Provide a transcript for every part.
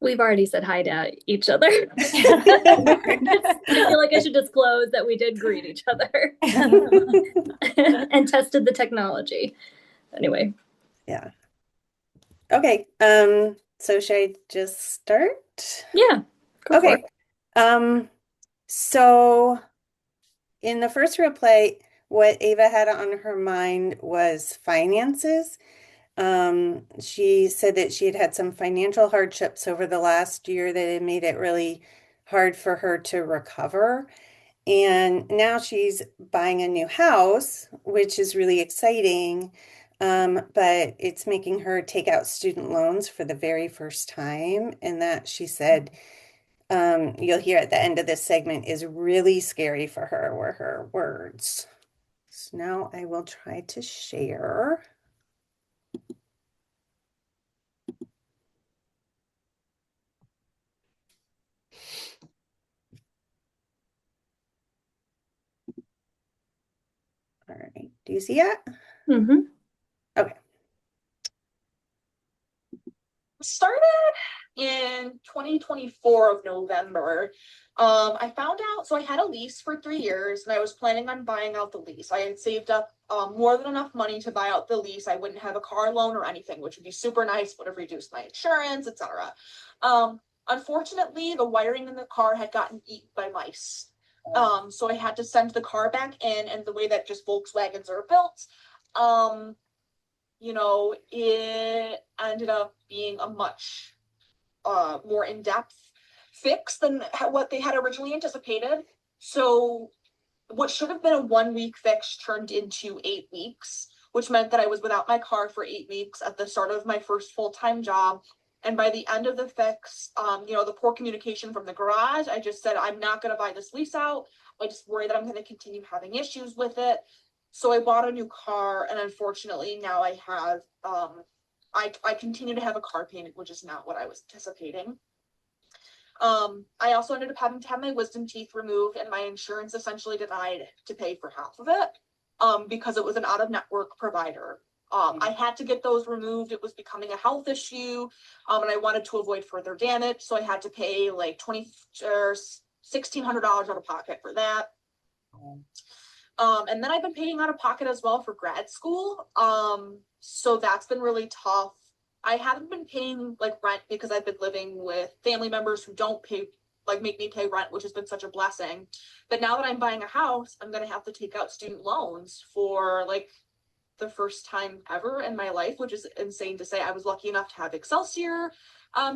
We've already said hi to each other. I feel like I should disclose that we did greet each other and tested the technology. Anyway, Yeah. Okay. So should I just start? yeah, go for Okay. it. Um, so in the first real play, what Ava had on her mind was finances. She said that she had had some financial hardships over the last year that had made it really hard for her to recover. And now she's buying a new house, which is really exciting. But it's making her take out student loans for the very first time. And that she said, you'll hear at the end of this segment, is really scary for her, were her words. So now I will try to share. All right. Do you see it? Mm-hmm. Okay. Started in 2024 of November. I found out, so I had a lease for 3 years and I was planning on buying out the lease. I had saved up more than enough money to buy out the lease. I wouldn't have a car loan or anything, which would be super nice, would have reduced my insurance, etc. Unfortunately, the wiring in the car had gotten eaten by mice. So I had to send the car back in, and the way that just Volkswagens are built, um, it ended up being a much more in-depth fix than what they had originally anticipated. So what should have been a 1 week fix turned into 8 weeks, which meant that I was without my car for 8 weeks at the start of my first full-time job. And by the end of the fix, the poor communication from the garage, I just said, I'm not going to buy this lease out. I just worry that I'm going to continue having issues with it. So I bought a new car, and unfortunately now I have, I continue to have a car payment, which is not what I was anticipating. I also ended up having to have my wisdom teeth removed, and my insurance essentially denied to pay for half of it because it was an out-of-network provider. I had to get those removed. It was becoming a health issue, and I wanted to avoid further damage, so I had to pay like 20 or $1,600 out of pocket for that. And then I've been paying out of pocket as well for grad school. So that's been really tough. I haven't been paying like rent because I've been living with family members who don't pay, like make me pay rent, which has been such a blessing. But now that I'm buying a house, I'm going to have to take out student loans for like the first time ever in my life, which is insane to say. I was lucky enough to have Excelsior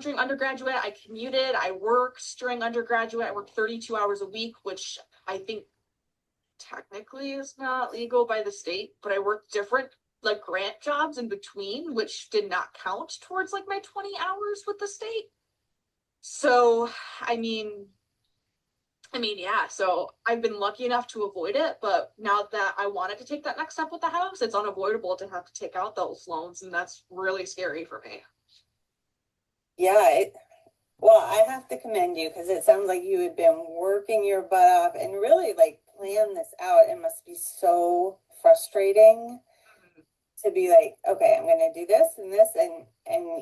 during undergraduate. I commuted, I worked during undergraduate. I worked 32 hours a week, which I think technically is not legal by the state, but I worked different like grant jobs in between, which did not count towards like my 20 hours with the state. So, I mean, yeah, so I've been lucky enough to avoid it, but now that I wanted to take that next step with the house, it's unavoidable to have to take out those loans, and that's really scary for me. Yeah, well, I have to commend you because it sounds like you had been working your butt off and really like plan this out. It must be so frustrating to be like, okay, I'm gonna do this and this, and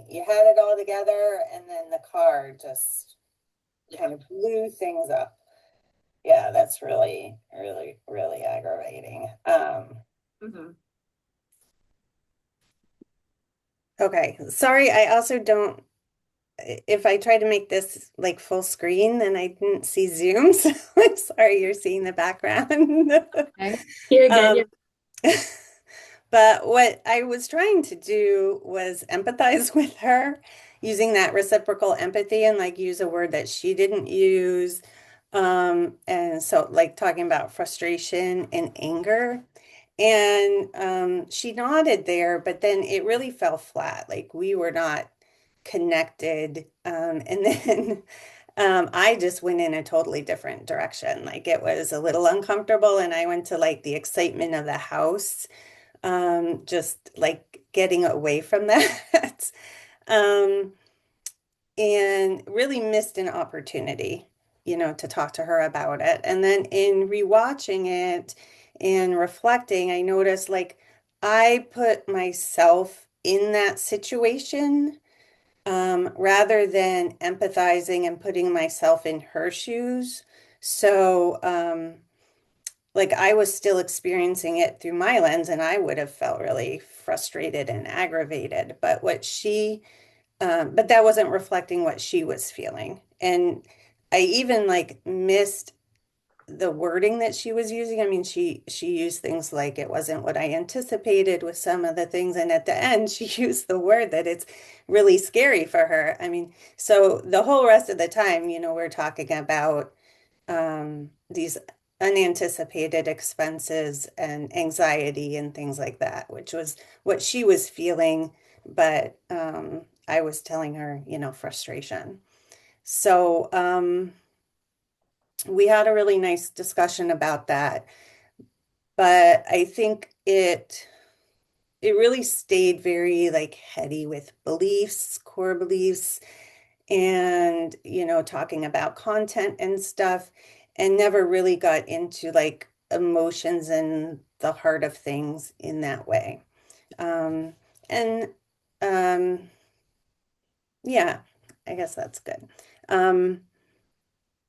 you had it all together, and then the car just kind of blew things up. Yeah, that's really, really, really aggravating. Mm-hmm. Okay, sorry, I also don't, if I try to make this like full screen, then I didn't see Zoom, so I'm sorry you're seeing the background. Okay. You're good. Um, but what I was trying to do was empathize with her using that reciprocal empathy and like use a word that she didn't use. And so like talking about frustration and anger. And she nodded there, but then it really fell flat. Like we were not connected. And then I just went in a totally different direction. Like it was a little uncomfortable, and I went to like the excitement of the house, just like getting away from that. Um, and really missed an opportunity, to talk to her about it. And then in rewatching it and reflecting, I noticed like I put myself in that situation rather than empathizing and putting myself in her shoes. So, like I was still experiencing it through my lens, and I would have felt really frustrated and aggravated. But that wasn't reflecting what she was feeling. And I even like missed the wording that she was using. I mean, she used things like it wasn't what I anticipated with some of the things, and at the end she used the word that it's really scary for her. I mean, so the whole rest of the time, we're talking about these unanticipated expenses and anxiety and things like that, which was what she was feeling, but I was telling her, frustration. So we had a really nice discussion about that, but I think it really stayed very like heady with beliefs, core beliefs, and talking about content and stuff, and never really got into like emotions and the heart of things in that way. And yeah, I guess that's good. Um,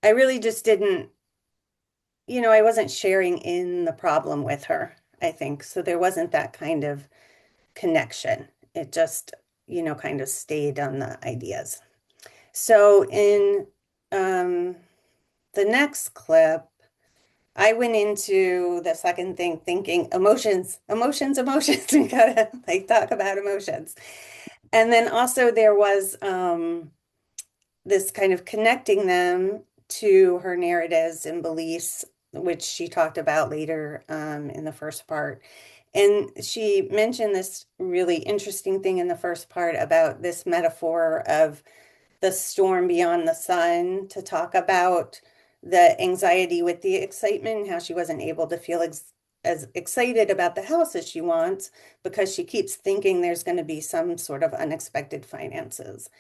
I really just didn't, I wasn't sharing in the problem with her, I think. So there wasn't that kind of connection. It just, kind of stayed on the ideas. So in um, the next clip, I went into the second thing thinking emotions, emotions, emotions. We gotta like talk about emotions. And then also there was this kind of connecting them to her narratives and beliefs, which she talked about later in the first part. And she mentioned this really interesting thing in the first part about this metaphor of the storm beyond the sun, to talk about the anxiety with the excitement, how she wasn't able to feel as excited about the house as she wants because she keeps thinking there's going to be some sort of unexpected finances.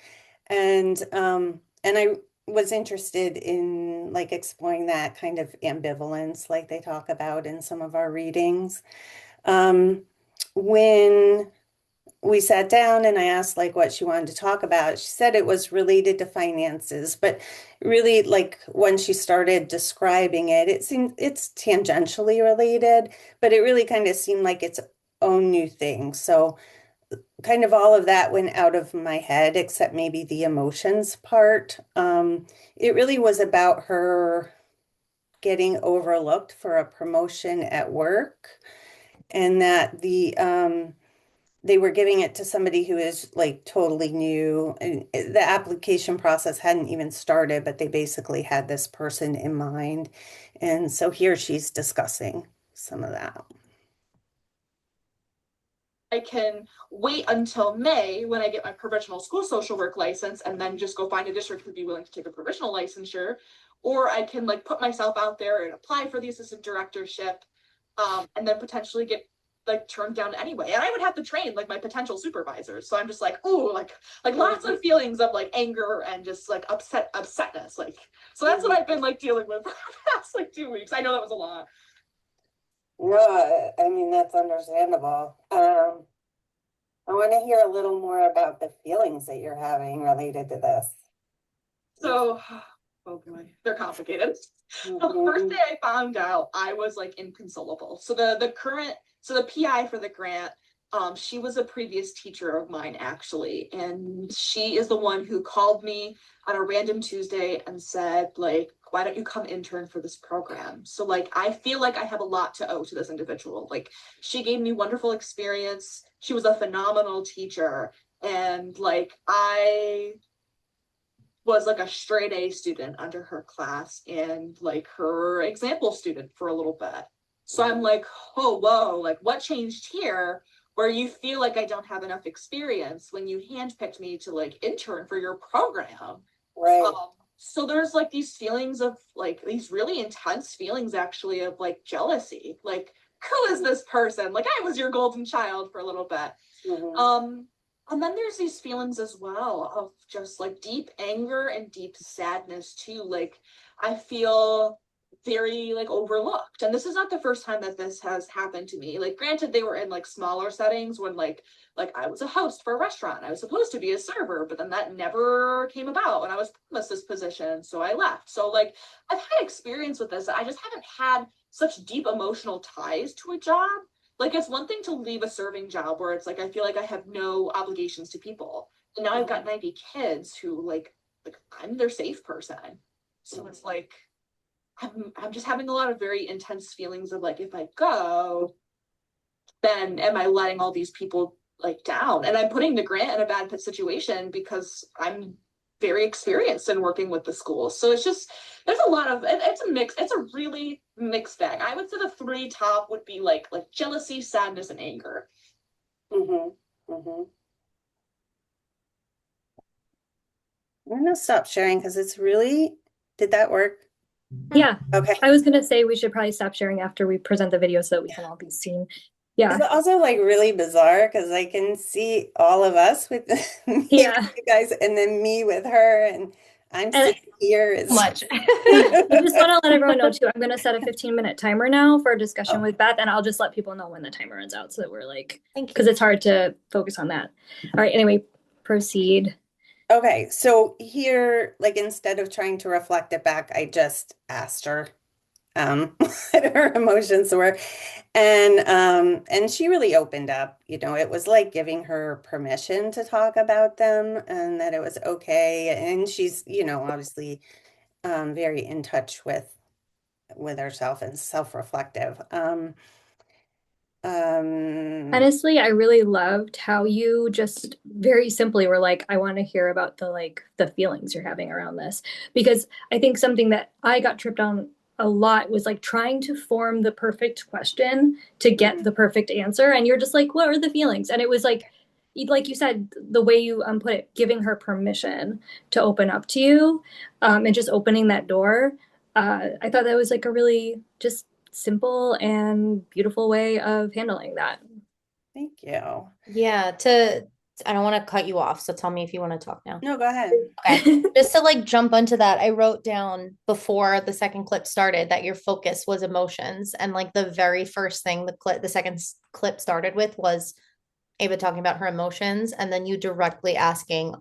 And I was interested in like exploring that kind of ambivalence like they talk about in some of our readings. Um, when we sat down and I asked like what she wanted to talk about, she said it was related to finances, but really like when she started describing it, it seemed it's tangentially related, but it really kind of seemed like its own new thing. So kind of all of that went out of my head, except maybe the emotions part. It really was about her getting overlooked for a promotion at work, and that they were giving it to somebody who is like totally new, and the application process hadn't even started, but they basically had this person in mind. And so here she's discussing some of that. I can wait until May when I get my provisional school social work license and then just go find a district who'd be willing to take a provisional licensure. Or I can like put myself out there and apply for the assistant directorship, and then potentially get like turned down anyway. And I would have to train like my potential supervisors. So I'm just like, oh, like lots of feelings of like anger and just like upsetness. Like, so that's what I've been like dealing with for the past like 2 weeks. I know that was a lot. No, I mean, that's understandable. I want to hear a little more about the feelings that you're having related to this. So, oh boy, they're complicated. The first day I found out, I was like inconsolable. So the PI for the grant, she was a previous teacher of mine actually, and she is the one who called me on a random Tuesday and said like, why don't you come intern for this program? So like I feel like I have a lot to owe to this individual. Like she gave me wonderful experience. She was a phenomenal teacher, and like I was like a straight A student under her class and like her example student for a little bit. So I'm like, oh, whoa, like what changed here where you feel like I don't have enough experience when you handpicked me to like intern for your program? Right. So there's like these feelings of like these really intense feelings actually of like jealousy. Like, who is this person? Like I was your golden child for a little bit. Mm-hmm. And then there's these feelings as well of just like deep anger and deep sadness too. Like I feel very like overlooked. And this is not the first time that this has happened to me. Like granted, they were in like smaller settings when like I was a host for a restaurant. I was supposed to be a server, but then that never came about and I was promised this position, so I left. So like I've had experience with this. I just haven't had such deep emotional ties to a job. Like it's one thing to leave a serving job where it's like I feel like I have no obligations to people. And now I've got 90 kids who like I'm their safe person. So it's like I'm just having a lot of very intense feelings of like if I go, then am I letting all these people like down? And I'm putting the grant in a bad situation because I'm very experienced in working with the schools. So it's just there's a lot of it's a mix. It's a really mixed bag. I would say the three top would be like jealousy, sadness, and anger. Mm-hmm. Mm-hmm. I'm gonna stop sharing because it's really, did that work? Yeah. Okay. I was gonna say we should probably stop sharing after we present the video so that we can all be seen. Yeah. It's also like really bizarre because I can see all of us with me Yeah. with you guys and then me with her and I'm And sitting here. It's Much. I just want to let everyone know too, I'm going to set a 15-minute timer now for a discussion Oh. with Beth, and I'll just let people know when the timer runs out so that we're like, Thank you. because it's hard to focus on that. All right, anyway, proceed. Okay, so here, like instead of trying to reflect it back, I just asked her what her emotions were. And she really opened up, you know, it was like giving her permission to talk about them and that it was okay. And she's, you know, obviously very in touch with herself and self-reflective. Honestly, I really loved how you just very simply were like, I want to hear about the feelings you're having around this. Because I think something that I got tripped on a lot was like trying to form the perfect question to get the perfect answer. And you're just like, what are the feelings? And it was like you said, the way you put it, giving her permission to open up to you, and just opening that door. I thought that was like a really just simple and beautiful way of handling that. Thank you. Yeah, I don't want to cut you off, so tell me if you want to talk now. No, go ahead. Okay. Just to like jump onto that, I wrote down before the second clip started that your focus was emotions. And like the very first thing the second clip started with was Ava talking about her emotions. And then you directly asking,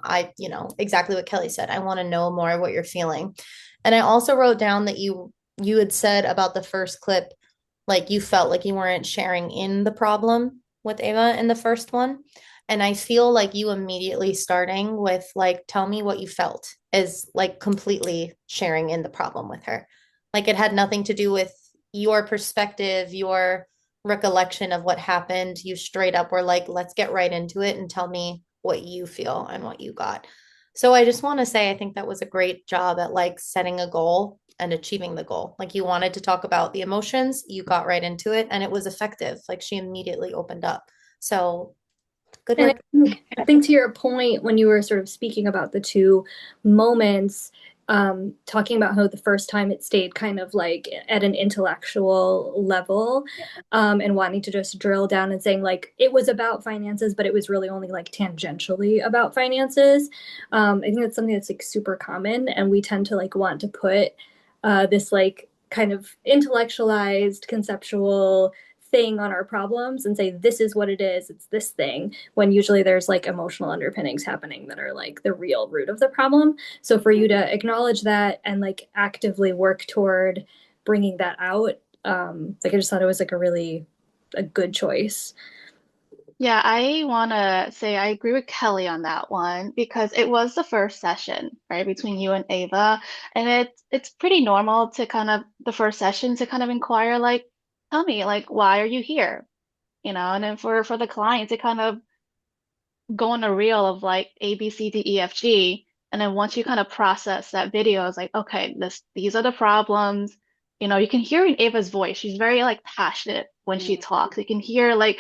exactly what Kelly said. I want to know more of what you're feeling. And I also wrote down that you had said about the first clip, like you felt like you weren't sharing in the problem with Ava in the first one. And I feel like you immediately starting with like, tell me what you felt is like completely sharing in the problem with her. Like it had nothing to do with your perspective, your recollection of what happened. You straight up were like, let's get right into it and tell me what you feel and what you got. So I just want to say, I think that was a great job at like setting a goal and achieving the goal. Like you wanted to talk about the emotions, you got right into it and it was effective. Like she immediately opened up. So good work. I think to your point, when you were sort of speaking about the two moments, talking about how the first time it stayed kind of like at an intellectual level, and wanting to just drill down and saying like it was about finances, but it was really only like tangentially about finances. I think that's something that's like super common, and we tend to like want to put this like kind of intellectualized, conceptual thing on our problems and say this is what it is, it's this thing, when usually there's like emotional underpinnings happening that are like the real root of the problem. So for you to acknowledge that and like actively work toward bringing that out, like I just thought it was like a good choice. Yeah, I want to say I agree with Kelly on that one because it was the first session, right, between you and Ava, and it's pretty normal to kind of the first session to kind of inquire like, tell me like why are you here? And then for the client to kind of go on a reel of like A, B, C, D, E, F, G, and then once you kind of process that video, it's like, okay, these are the problems. You can hear in Ava's voice, she's very like passionate when she talks. You can hear like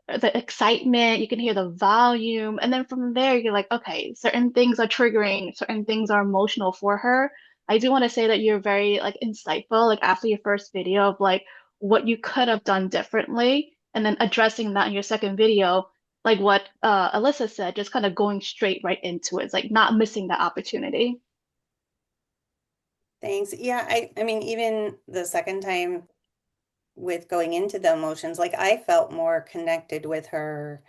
the excitement, you can hear the volume, and then from there you're like, okay, certain things are triggering, certain things are emotional for her. I do want to say that you're very like insightful, like after your first video of like what you could have done differently, and then addressing that in your second video, like what Alyssa said, just kind of going straight right into it. It's like not missing that opportunity. Thanks. Yeah, I mean, even the second time with going into the emotions, like I felt more connected with her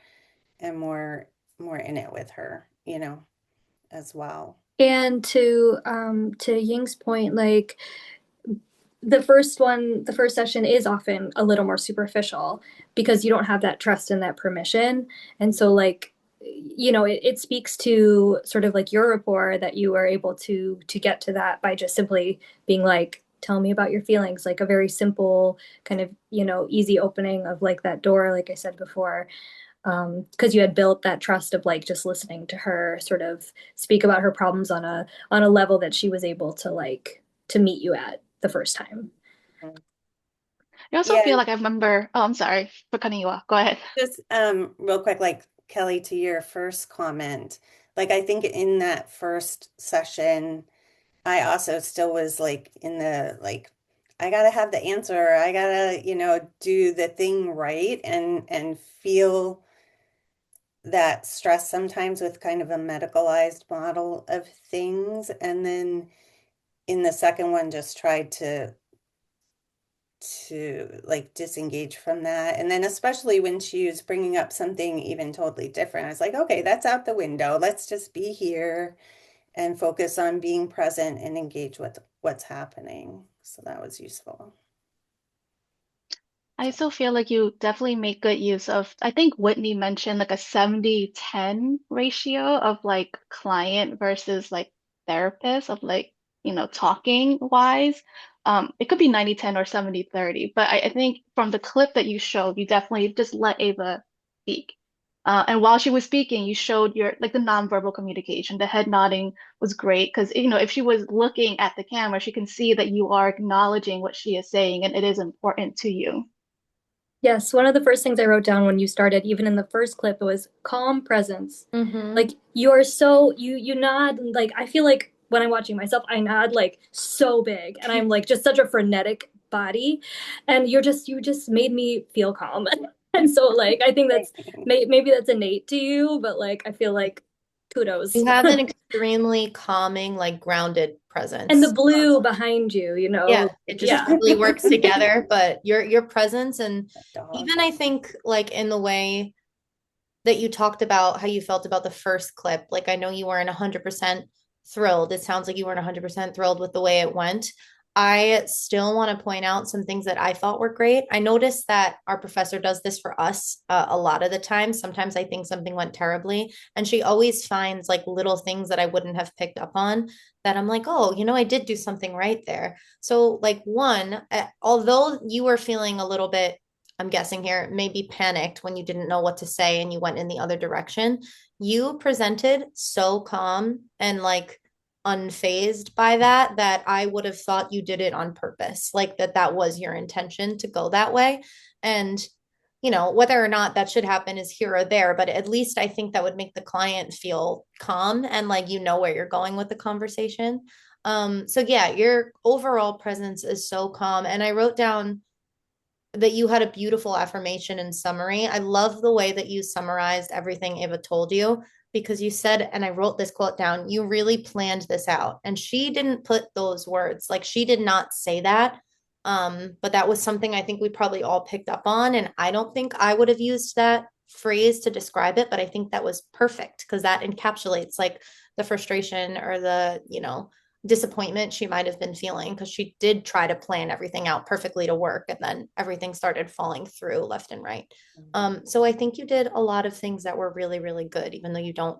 and more in it with her, as well. And to Ying's point, like the first session is often a little more superficial because you don't have that trust and that permission. And so like it speaks to sort of like your rapport that you were able to get to that by just simply being like, tell me about your feelings, like a very simple kind of easy opening of like that door, like I said before, because you had built that trust of like just listening to her sort of speak about her problems on a level that she was able to like to meet you at the first time. Mhm. I also Yeah, feel like I remember, oh, I'm sorry for cutting you off. Go ahead. just real quick, like Kelly, to your first comment, like I think in that first session, I also still was like in the like I gotta have the answer. I gotta, do the thing right and feel that stress sometimes with kind of a medicalized model of things. And then in the second one, just tried to like disengage from that. And then especially when she was bringing up something even totally different, I was like, okay, that's out the window. Let's just be here and focus on being present and engage with what's happening. So that was useful. I still feel like you definitely make good use of, I think Whitney mentioned like a 70-10 ratio of like client versus like therapist of like, talking wise. It could be 90-10 or 70-30, but I think from the clip that you showed, you definitely just let Ava speak. And while she was speaking, you showed your like the nonverbal communication. The head nodding was great because if she was looking at the camera, she can see that you are acknowledging what she is saying and it is important to you. Yes, one of the first things I wrote down when you started, even in the first clip, it was calm presence. Mm-hmm. Like you're so you nod, like I feel like when I'm watching myself, I nod like so big and I'm like just such a frenetic body, and you just made me feel calm. And so like I think that's maybe that's innate to you, but like I feel like kudos. You have an extremely calming, like grounded And the presence. blue behind you, Yeah, it just yeah. really works together. But your presence and Dog. even I think like in the way that you talked about how you felt about the first clip, like I know you weren't 100% thrilled. It sounds like you weren't 100% thrilled with the way it went. I still want to point out some things that I thought were great. I noticed that our professor does this for us a lot of the time. Sometimes I think something went terribly, and she always finds like little things that I wouldn't have picked up on that I'm like, oh, I did do something right there. So, like, one, although you were feeling a little bit, I'm guessing here, maybe panicked when you didn't know what to say and you went in the other direction, you presented so calm and like unfazed by that I would have thought you did it on purpose, like that was your intention to go that way. And whether or not that should happen is here or there, but at least I think that would make the client feel calm and like where you're going with the conversation. So yeah, your overall presence is so calm. And I wrote down that you had a beautiful affirmation and summary. I love the way that you summarized everything Ava told you because you said, and I wrote this quote down, you really planned this out. And she didn't put those words, like she did not say that. But that was something I think we probably all picked up on. And I don't think I would have used that phrase to describe it, but I think that was perfect because that encapsulates like the frustration or the, disappointment she might have been feeling because she did try to plan everything out perfectly to work and then everything started falling through left and right. So I think you did a lot of things that were really, really good, even though you don't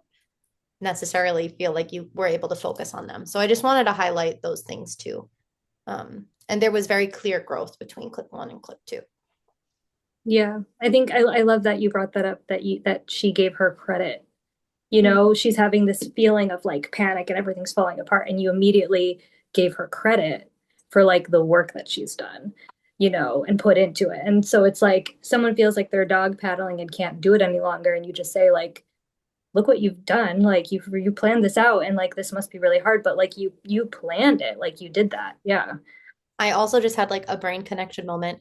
necessarily feel like you were able to focus on them. So I just wanted to highlight those things too. And there was very clear growth between clip one and clip two. Yeah, I think I love that you brought that up, that she gave her credit. She's having this feeling of like panic and everything's falling apart, and you immediately gave her credit for like the work that she's done, and put into it. And so it's like someone feels like they're dog paddling and can't do it any longer, and you just say like, look what you've done. Like you planned this out, and like this must be really hard, but like you planned it, like you did that. Yeah. I also just had like a brain connection moment.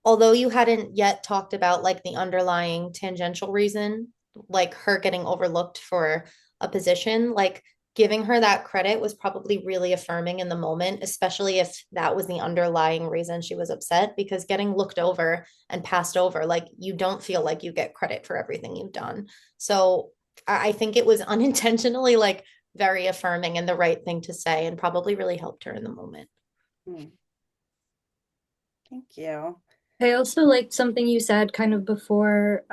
Although you hadn't yet talked about like the underlying tangential reason, like her getting overlooked for a position, like giving her that credit was probably really affirming in the moment, especially if that was the underlying reason she was upset, because getting looked over and passed over, like you don't feel like you get credit for everything you've done. So I think it was unintentionally like very affirming and the right thing to say and probably really helped her in the moment. Hmm. Thank you. I also liked something you said kind of before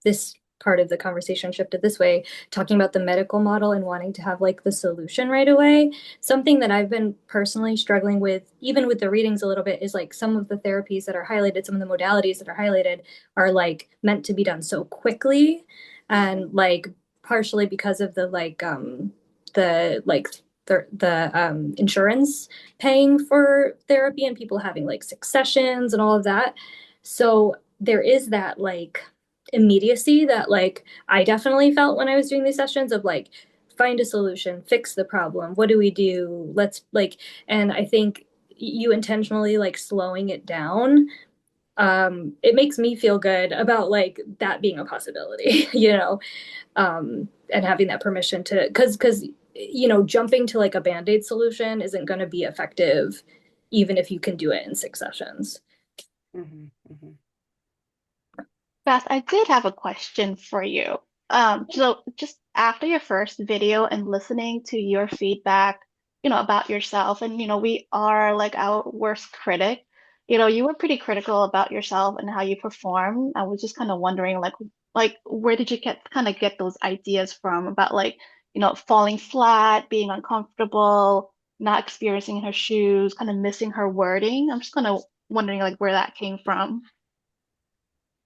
this part of the conversation shifted this way, talking about the medical model and wanting to have like the solution right away. Something that I've been personally struggling with, even with the readings a little bit, is like some of the therapies that are highlighted, some of the modalities that are highlighted are like meant to be done so quickly. And like partially because of the like the insurance paying for therapy and people having like successions and all of that. So there is that like immediacy that like I definitely felt when I was doing these sessions of like find a solution, fix the problem. What do we do? Let's like, and I think you intentionally like slowing it down, it makes me feel good about like that being a possibility, you know, and having that permission to, because you know, jumping to like a band-aid solution isn't going to be effective even if you can do it in 6 sessions. Hmm. Hmm. Beth, I did have a question for you. So just after your first video and listening to your feedback, about yourself, and we are like our worst critic. You were pretty critical about yourself and how you perform. I was just kind of wondering, like where did you get those ideas from about like, falling flat, being uncomfortable, not experiencing her shoes, kind of missing her wording. I'm just kind of wondering like where that came from.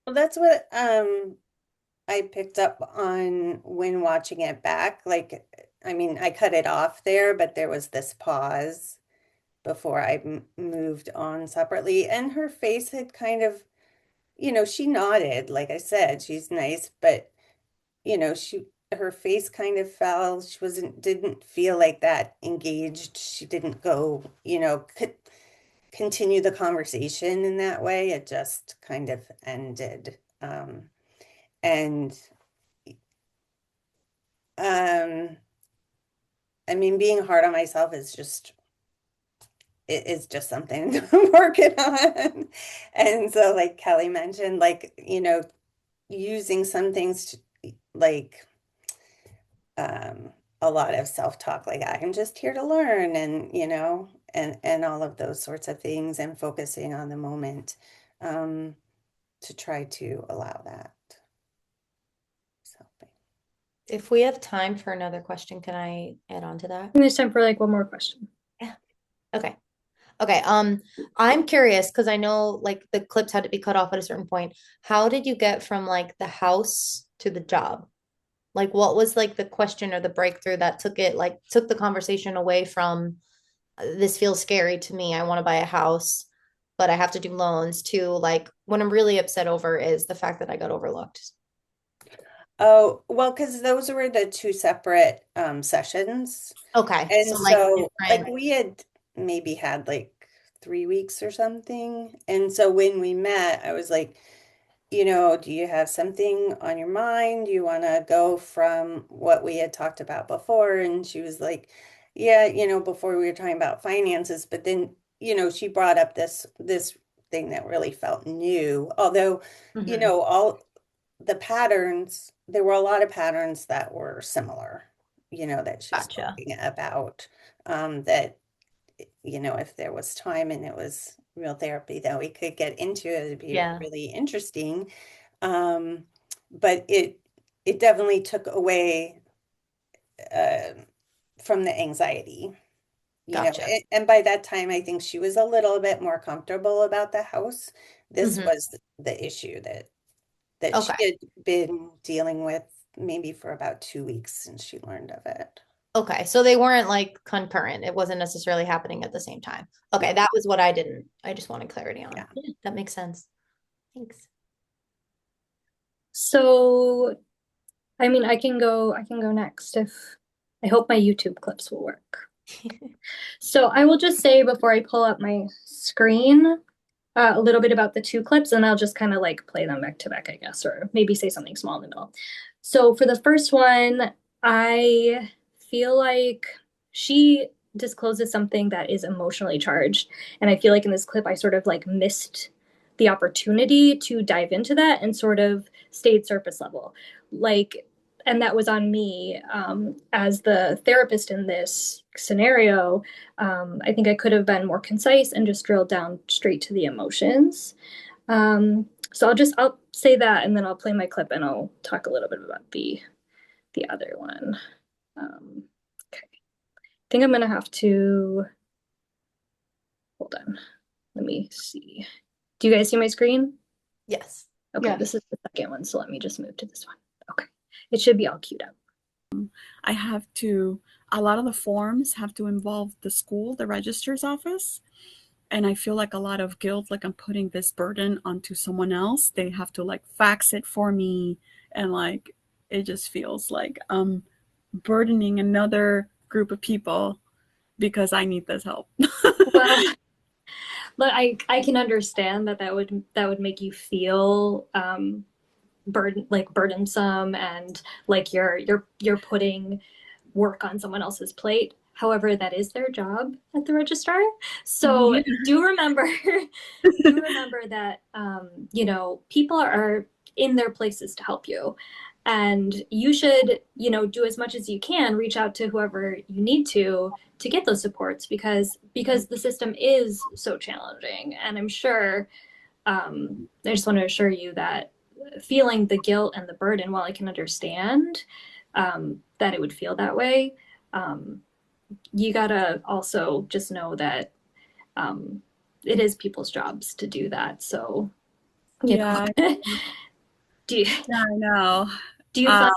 Well, that's what I picked up on when watching it back. Like, I mean, I cut it off there, but there was this pause before I moved on separately, and her face had kind of, she nodded. Like I said, she's nice, but her face kind of fell. She didn't feel like that engaged. She didn't go, continue the conversation in that way. It just kind of ended. And um, I mean, being hard on myself is just something I'm working on. And so, like Kelly mentioned, like, using some things like um, a lot of self-talk, like I'm just here to learn, and and all of those sorts of things, and focusing on the moment, um, to try to allow that. So, If we have time for another question, can I add on to that? There's time for like one more question. Yeah. Okay. Okay. I'm curious because I know like the clips had to be cut off at a certain point. How did you get from like the house to the job? Like what was like the question or the breakthrough that took the conversation away from this feels scary to me. I want to buy a house, but I have to do loans to like what I'm really upset over is the fact that I got overlooked. oh, well, because those were the two separate sessions. Okay. And So like so, like, different. we had maybe had like 3 weeks or something. And so when we met, I was like, do you have something on your mind? Do you want to go from what we had talked about before? And she was like, yeah, before we were talking about finances, but then, she brought up this thing that really felt new. Although, Mhm. all the patterns, there were a lot of patterns that were similar, that she's Gotcha. talking about, that, if there was time and it was real therapy that we could get into, it would be Yeah. really interesting. Um, but it definitely took away uh, from the anxiety, Gotcha. and by that time, I think she was a little bit more comfortable about the house. This Hmm. was the issue that she Okay. had been dealing with maybe for about 2 weeks since she learned of it. Okay. So they weren't like concurrent. It wasn't necessarily happening at the same time. Okay. Yeah, That was what I just wanted clarity on. yeah. Yeah, that makes sense. Thanks. So, I mean, I can go next if I hope my YouTube clips will work. So I will just say before I pull up my screen, a little bit about the two clips, and I'll just kind of like play them back to back, I guess, or maybe say something small in the middle. So for the first one, I feel like she discloses something that is emotionally charged. And I feel like in this clip, I sort of like missed the opportunity to dive into that and sort of stayed surface level. Like, and that was on me as the therapist in this scenario. I think I could have been more concise and just drilled down straight to the emotions. So I'll say that and then I'll play my clip and I'll talk a little bit about the other one. Okay. I think I'm gonna have to hold on. Let me see. Do you guys see my screen? Yes. Okay, Yes. this is the second one, so let me just move to this one. Okay. It should be all queued up. I have to, a lot of the forms have to involve the school, the registrar's office. And I feel like a lot of guilt, like I'm putting this burden onto someone else. They have to like fax it for me. And like, it just feels like I'm burdening another group of people because I need this help. Well, but I can understand that would make you feel burdensome and like you're putting work on someone else's plate. However, that is their job at the registrar. So Yeah. do remember do remember that you know, people are in their places to help you. And you should, you know, do as much as you can, reach out to whoever you need to get those supports because the system is so challenging. And I'm sure I just want to assure you that feeling the guilt and the burden, while I can understand that it would feel that way, um, you gotta also just know that it is people's jobs to do that. So, you Yeah, know, do you, yeah, I know. do you Uh,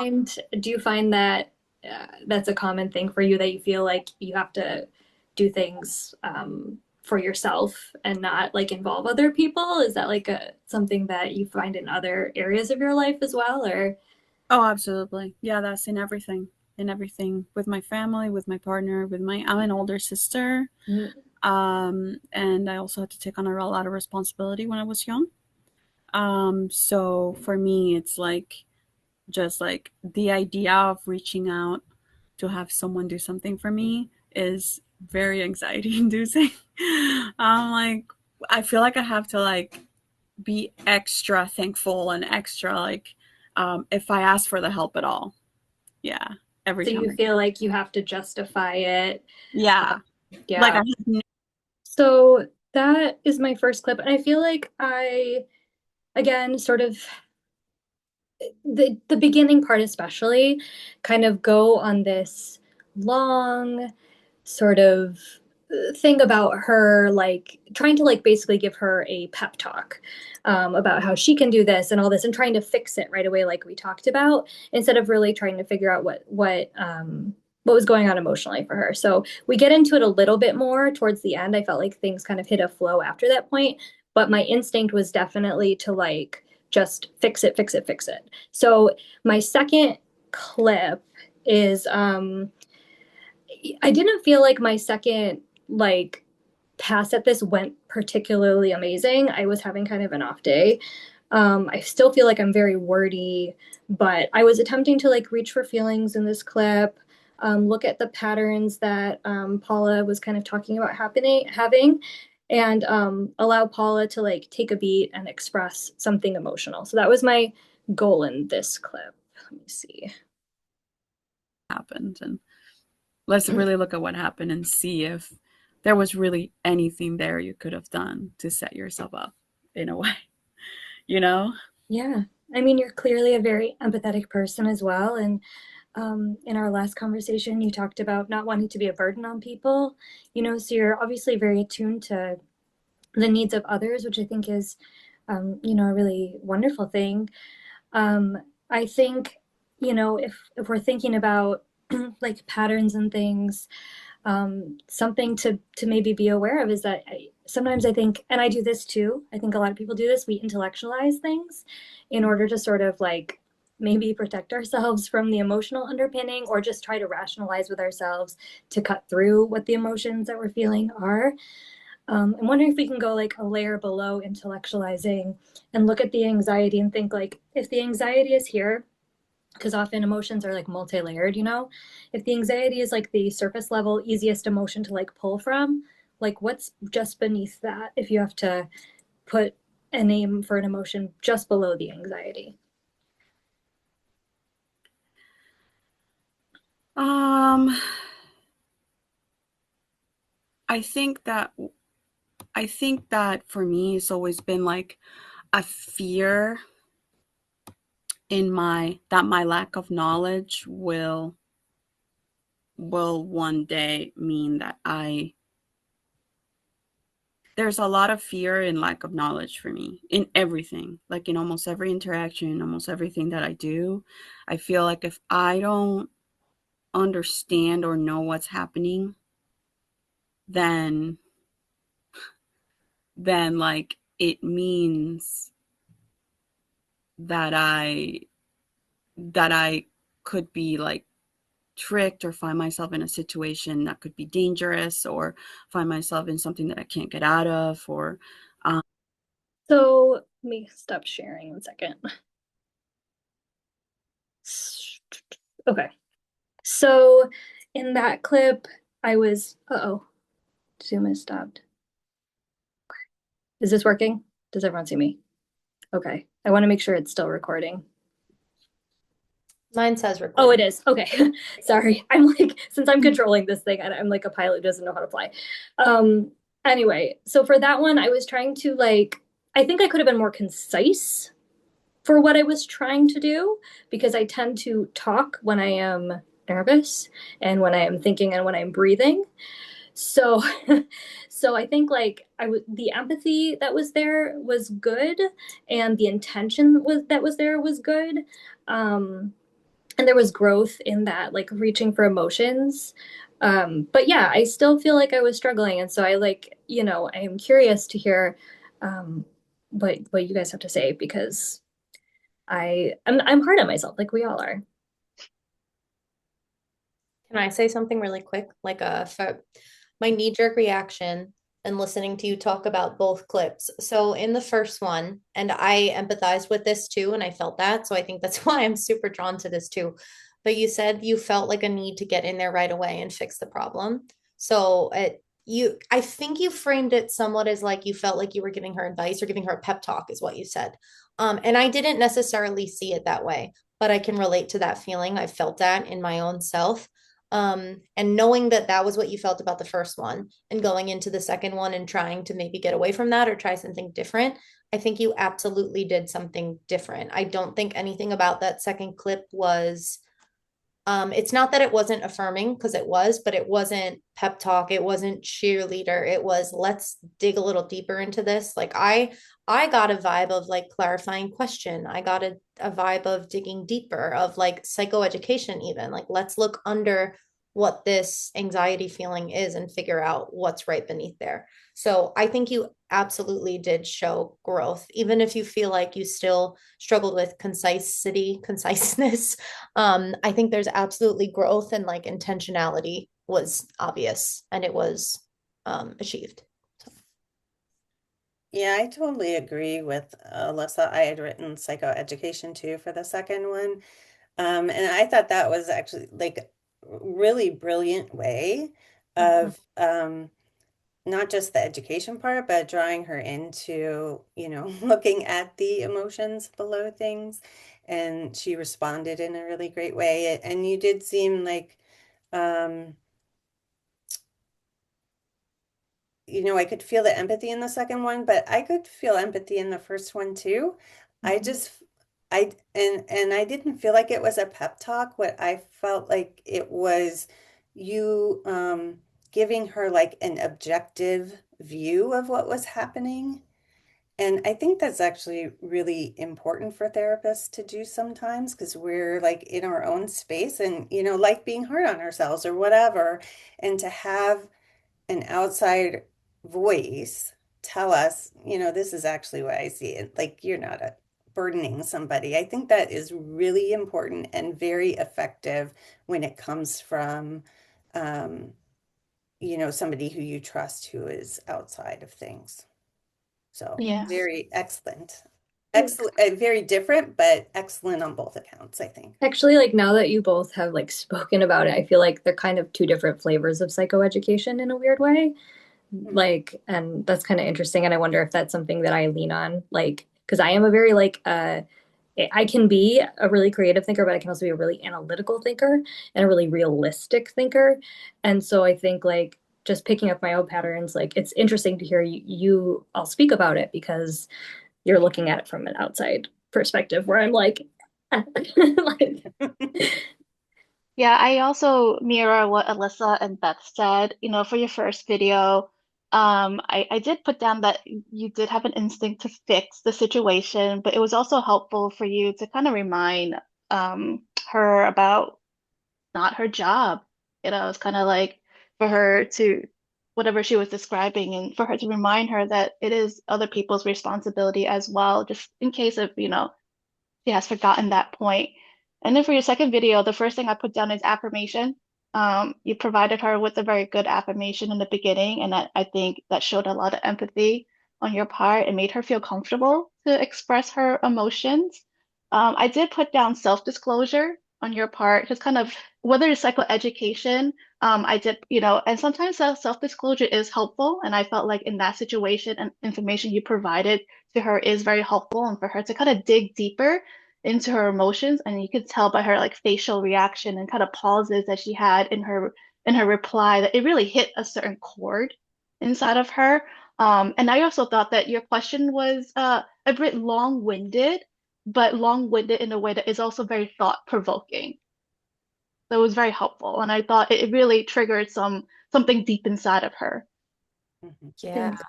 find that that's a common thing for you that you feel like you have to do things for yourself and not like involve other people? Is that like something that you find in other areas of your life as well, or? oh, absolutely. Yeah, that's in everything with my family, with my partner, I'm an older sister. And I also had to take on a lot of responsibility when I was young. So for me, it's like just like the idea of reaching out to have someone do something for me is very anxiety inducing. I'm like, I feel like I have to like be extra thankful and extra like if I ask for the help at all. Yeah, every So time. you feel like you have to justify it. Yeah, like Yeah. I have So that is my first clip. And I feel like again, sort of the beginning part especially, kind of go on this long sort of thing about her like trying to like basically give her a pep talk about how she can do this and all this and trying to fix it right away like we talked about instead of really trying to figure out what was going on emotionally for her. So we get into it a little bit more towards the end. I felt like things kind of hit a flow after that point, but my instinct was definitely to like just fix it, fix it, fix it. So my second clip is I didn't feel like my second like pass at this went particularly amazing. I was having kind of an off day. I still feel like I'm very wordy, but I was attempting to like reach for feelings in this clip, look at the patterns that Paula was kind of talking about having, and allow Paula to like take a beat and express something emotional. So that was my goal in this clip. Let me see. happened and let's really look at what happened and see if there was really anything there you could have done to set yourself up in a way, you know? Yeah. I mean, you're clearly a very empathetic person as well. And in our last conversation, you talked about not wanting to be a burden on people, you know, so you're obviously very attuned to the needs of others, which I think is, you know, a really wonderful thing. I think, you know, if we're thinking about like patterns and things, something to maybe be aware of is that sometimes I think, and I do this too, I think a lot of people do this, we intellectualize things in order to sort of like maybe protect ourselves from the emotional underpinning or just try to rationalize with ourselves to cut through what the emotions that we're feeling are. I'm wondering if we can go like a layer below intellectualizing and look at the anxiety and think like, if the anxiety is here, because often emotions are like multi-layered, you know? If the anxiety is like the surface level, easiest emotion to like pull from, like what's just beneath that if you have to put a name for an emotion just below the anxiety? Um, I think that for me it's always been like a fear in my lack of knowledge will one day mean that there's a lot of fear and lack of knowledge for me in everything, like in almost every interaction, almost everything that I do. I feel like if I don't understand or know what's happening, then like it means that I could be like tricked or find myself in a situation that could be dangerous or find myself in something that I can't get out of or So let me stop sharing 1 second. Okay. So in that clip, I was, uh-oh, Zoom is stopped. Is this working? Does everyone see me? Okay. I want to make sure it's still recording. Mine says Oh, record. it is. Okay. Sorry. I'm like, since I'm controlling this thing, I'm like a pilot who doesn't know how to fly. Anyway, so for that one, I was trying to like, I think I could have been more concise for what I was trying to do because I tend to talk when I am nervous and when I am thinking and when I'm breathing. So so I think like the empathy that was there was good and the intention was there was good. Um and there was growth in that, like reaching for emotions. But yeah, I still feel like I was struggling, and so I like, I am curious to hear um, what you guys have to say because I'm hard on myself, like we all are. Can I say something really quick? Like for my knee-jerk reaction and listening to you talk about both clips. So in the first one, and I empathized with this too, and I felt that. So I think that's why I'm super drawn to this too. But you said you felt like a need to get in there right away and fix the problem. So I think you framed it somewhat as like you felt like you were giving her advice or giving her a pep talk, is what you said. And I didn't necessarily see it that way, but I can relate to that feeling. I felt that in my own self. And knowing that that was what you felt about the first one and going into the second one and trying to maybe get away from that or try something different, I think you absolutely did something different. I don't think anything about that second clip was it's not that it wasn't affirming because it was, but it wasn't pep talk, it wasn't cheerleader. It was let's dig a little deeper into this. Like I got a vibe of like clarifying question. I got a vibe of digging deeper, of like psychoeducation, even. Like let's look under what this anxiety feeling is and figure out what's right beneath there. So I think you absolutely did show growth, even if you feel like you still struggled with conciseness. I think there's absolutely growth, and like intentionality was obvious and it was achieved. So. Yeah, I totally agree with Alyssa. I had written psychoeducation too for the second one. And I thought that was actually like a really brilliant way Mhm. of not just the education part, but drawing her into, looking at the emotions below things. And she responded in a really great way. And you did seem like, um, I could feel the empathy in the second one, but I could feel empathy in the first one too. I Mhm. just and I didn't feel like it was a pep talk. What I felt like it was you giving her like an objective view of what was happening. And I think that's actually really important for therapists to do sometimes because we're like in our own space and, like being hard on ourselves or whatever. And to have an outside voice tell us, this is actually what I see. And like you're not burdening somebody. I think that is really important and very effective when it comes from, um, somebody who you trust who is outside of things. So Yeah. very excellent. Excellent, very different, but excellent on both accounts, I think. Actually, like now that you both have like spoken about it, I feel like they're kind of two different flavors of psychoeducation in a weird way. Like, and that's kind of interesting. And I wonder if that's something that I lean on, like, because I am a very like I can be a really creative thinker, but I can also be a really analytical thinker and a really realistic thinker. And so I think like just picking up my own patterns, like it's interesting to hear you all speak about it because you're looking at it from an outside perspective where I'm like, like Yeah, I also mirror what Alyssa and Beth said. For your first video, I did put down that you did have an instinct to fix the situation, but it was also helpful for you to kind of remind her about not her job. It's kind of like for her to, whatever she was describing, and for her to remind her that it is other people's responsibility as well, just in case of, she has forgotten that point. And then for your second video, the first thing I put down is affirmation. You provided her with a very good affirmation in the beginning, and I think that showed a lot of empathy on your part and made her feel comfortable to express her emotions. I did put down self-disclosure on your part, just kind of whether it's psychoeducation. I did, and sometimes self-disclosure is helpful, and I felt like in that situation and information you provided to her is very helpful, and for her to kind of dig deeper into her emotions, and you could tell by her like facial reaction and kind of pauses that she had in her reply that it really hit a certain chord inside of her. And I also thought that your question was a bit long-winded, but long-winded in a way that is also very thought-provoking. So it was very helpful, and I thought it really triggered something deep inside of her. Yeah. thanks.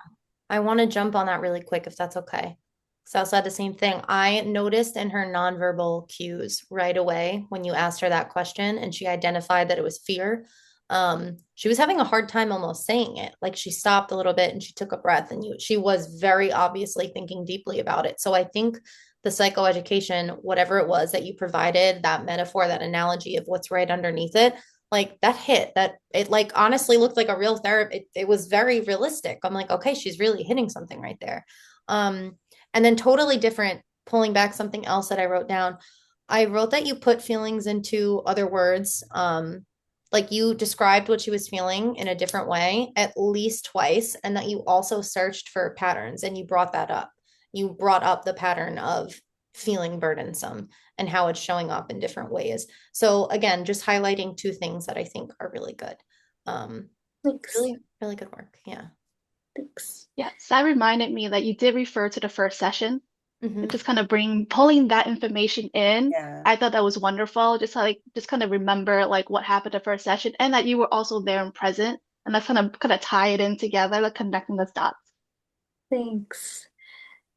I want to jump on that really quick if that's okay. So I said the same thing. I noticed in her nonverbal cues right away when you asked her that question and she identified that it was fear. She was having a hard time almost saying it. Like she stopped a little bit and she took a breath and she was very obviously thinking deeply about it. So I think the psychoeducation, whatever it was that you provided, that metaphor, that analogy of what's right underneath it, like that hit that it like honestly looked like a real therapy. It was very realistic. I'm like, okay, she's really hitting something right there. Um, and then totally different, pulling back something else that I wrote down. I wrote that you put feelings into other words. Like you described what she was feeling in a different way at least twice, and that you also searched for patterns and you brought that up. You brought up the pattern of feeling burdensome and how it's showing up in different ways. So again, just highlighting two things that I think are really good. Um, Thanks. really, really good work. Yeah. Thanks. Yes, that reminded me that you did refer to the first session. Mm-hmm. Just kind of pulling that information in. Yeah. I thought that was wonderful. Just kind of remember like what happened the first session and that you were also there and present. And that's kind of tie it in together, like connecting those dots. Thanks.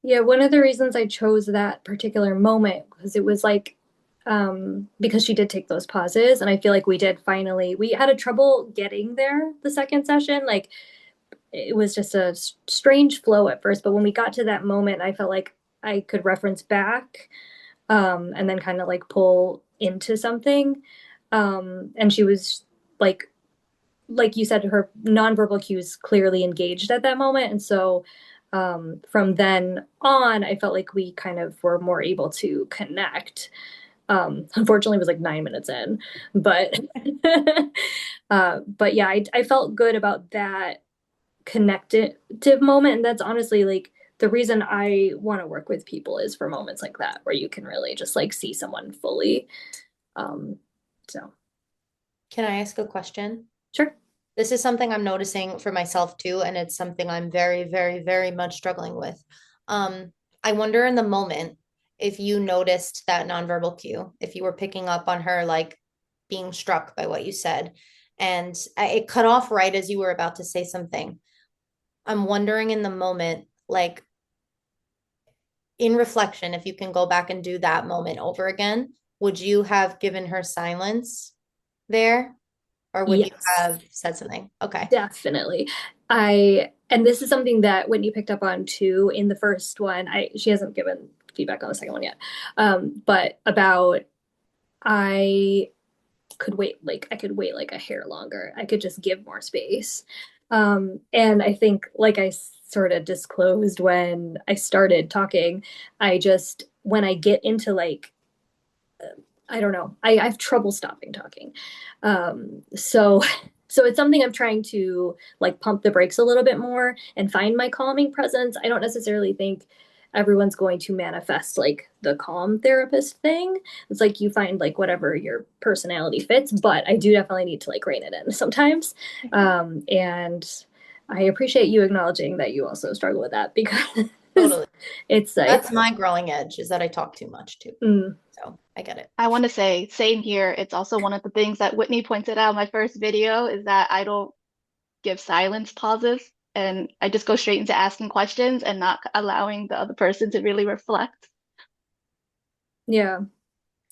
Yeah, one of the reasons I chose that particular moment because it was like because she did take those pauses and I feel like we had a trouble getting there the second session. Like it was just a strange flow at first, but when we got to that moment, I felt like I could reference back and then kind of like pull into something. And she was like you said, her nonverbal cues clearly engaged at that moment. And so from then on, I felt like we kind of were more able to connect. Unfortunately, it was like 9 minutes in, but but yeah, I felt good about that connective moment, and that's honestly like the reason I want to work with people is for moments like that where you can really just like see someone fully. Um, so Can I ask a question? sure. This is something I'm noticing for myself too, and it's something I'm very, very, very much struggling with. Um, I wonder in the moment if you noticed that nonverbal cue, if you were picking up on her like being struck by what you said, and it cut off right as you were about to say something. I'm wondering in the moment, like in reflection, if you can go back and do that moment over again, would you have given her silence there? Or would you Yes, have said something? Okay. definitely. And this is something that Whitney picked up on too in the first one. She hasn't given feedback on the second one yet. But about I I could wait like a hair longer. I could just give more space. And I think, like I sort of disclosed when I started talking. When I get into like, I don't know, I have trouble stopping talking. So, so it's something I'm trying to like pump the brakes a little bit more and find my calming presence. I don't necessarily think everyone's going to manifest like the calm therapist thing. It's like you find like whatever your personality fits, but I do definitely need to like rein it in sometimes. And I appreciate you acknowledging that you also struggle with that because Totally. it's That's my growing edge is that I talk too much too. So I get it. I want to say, same here. It's also one of the things that Whitney pointed out in my first video is that I don't give silence pauses and I just go straight into asking questions and not allowing the other person to really reflect. yeah.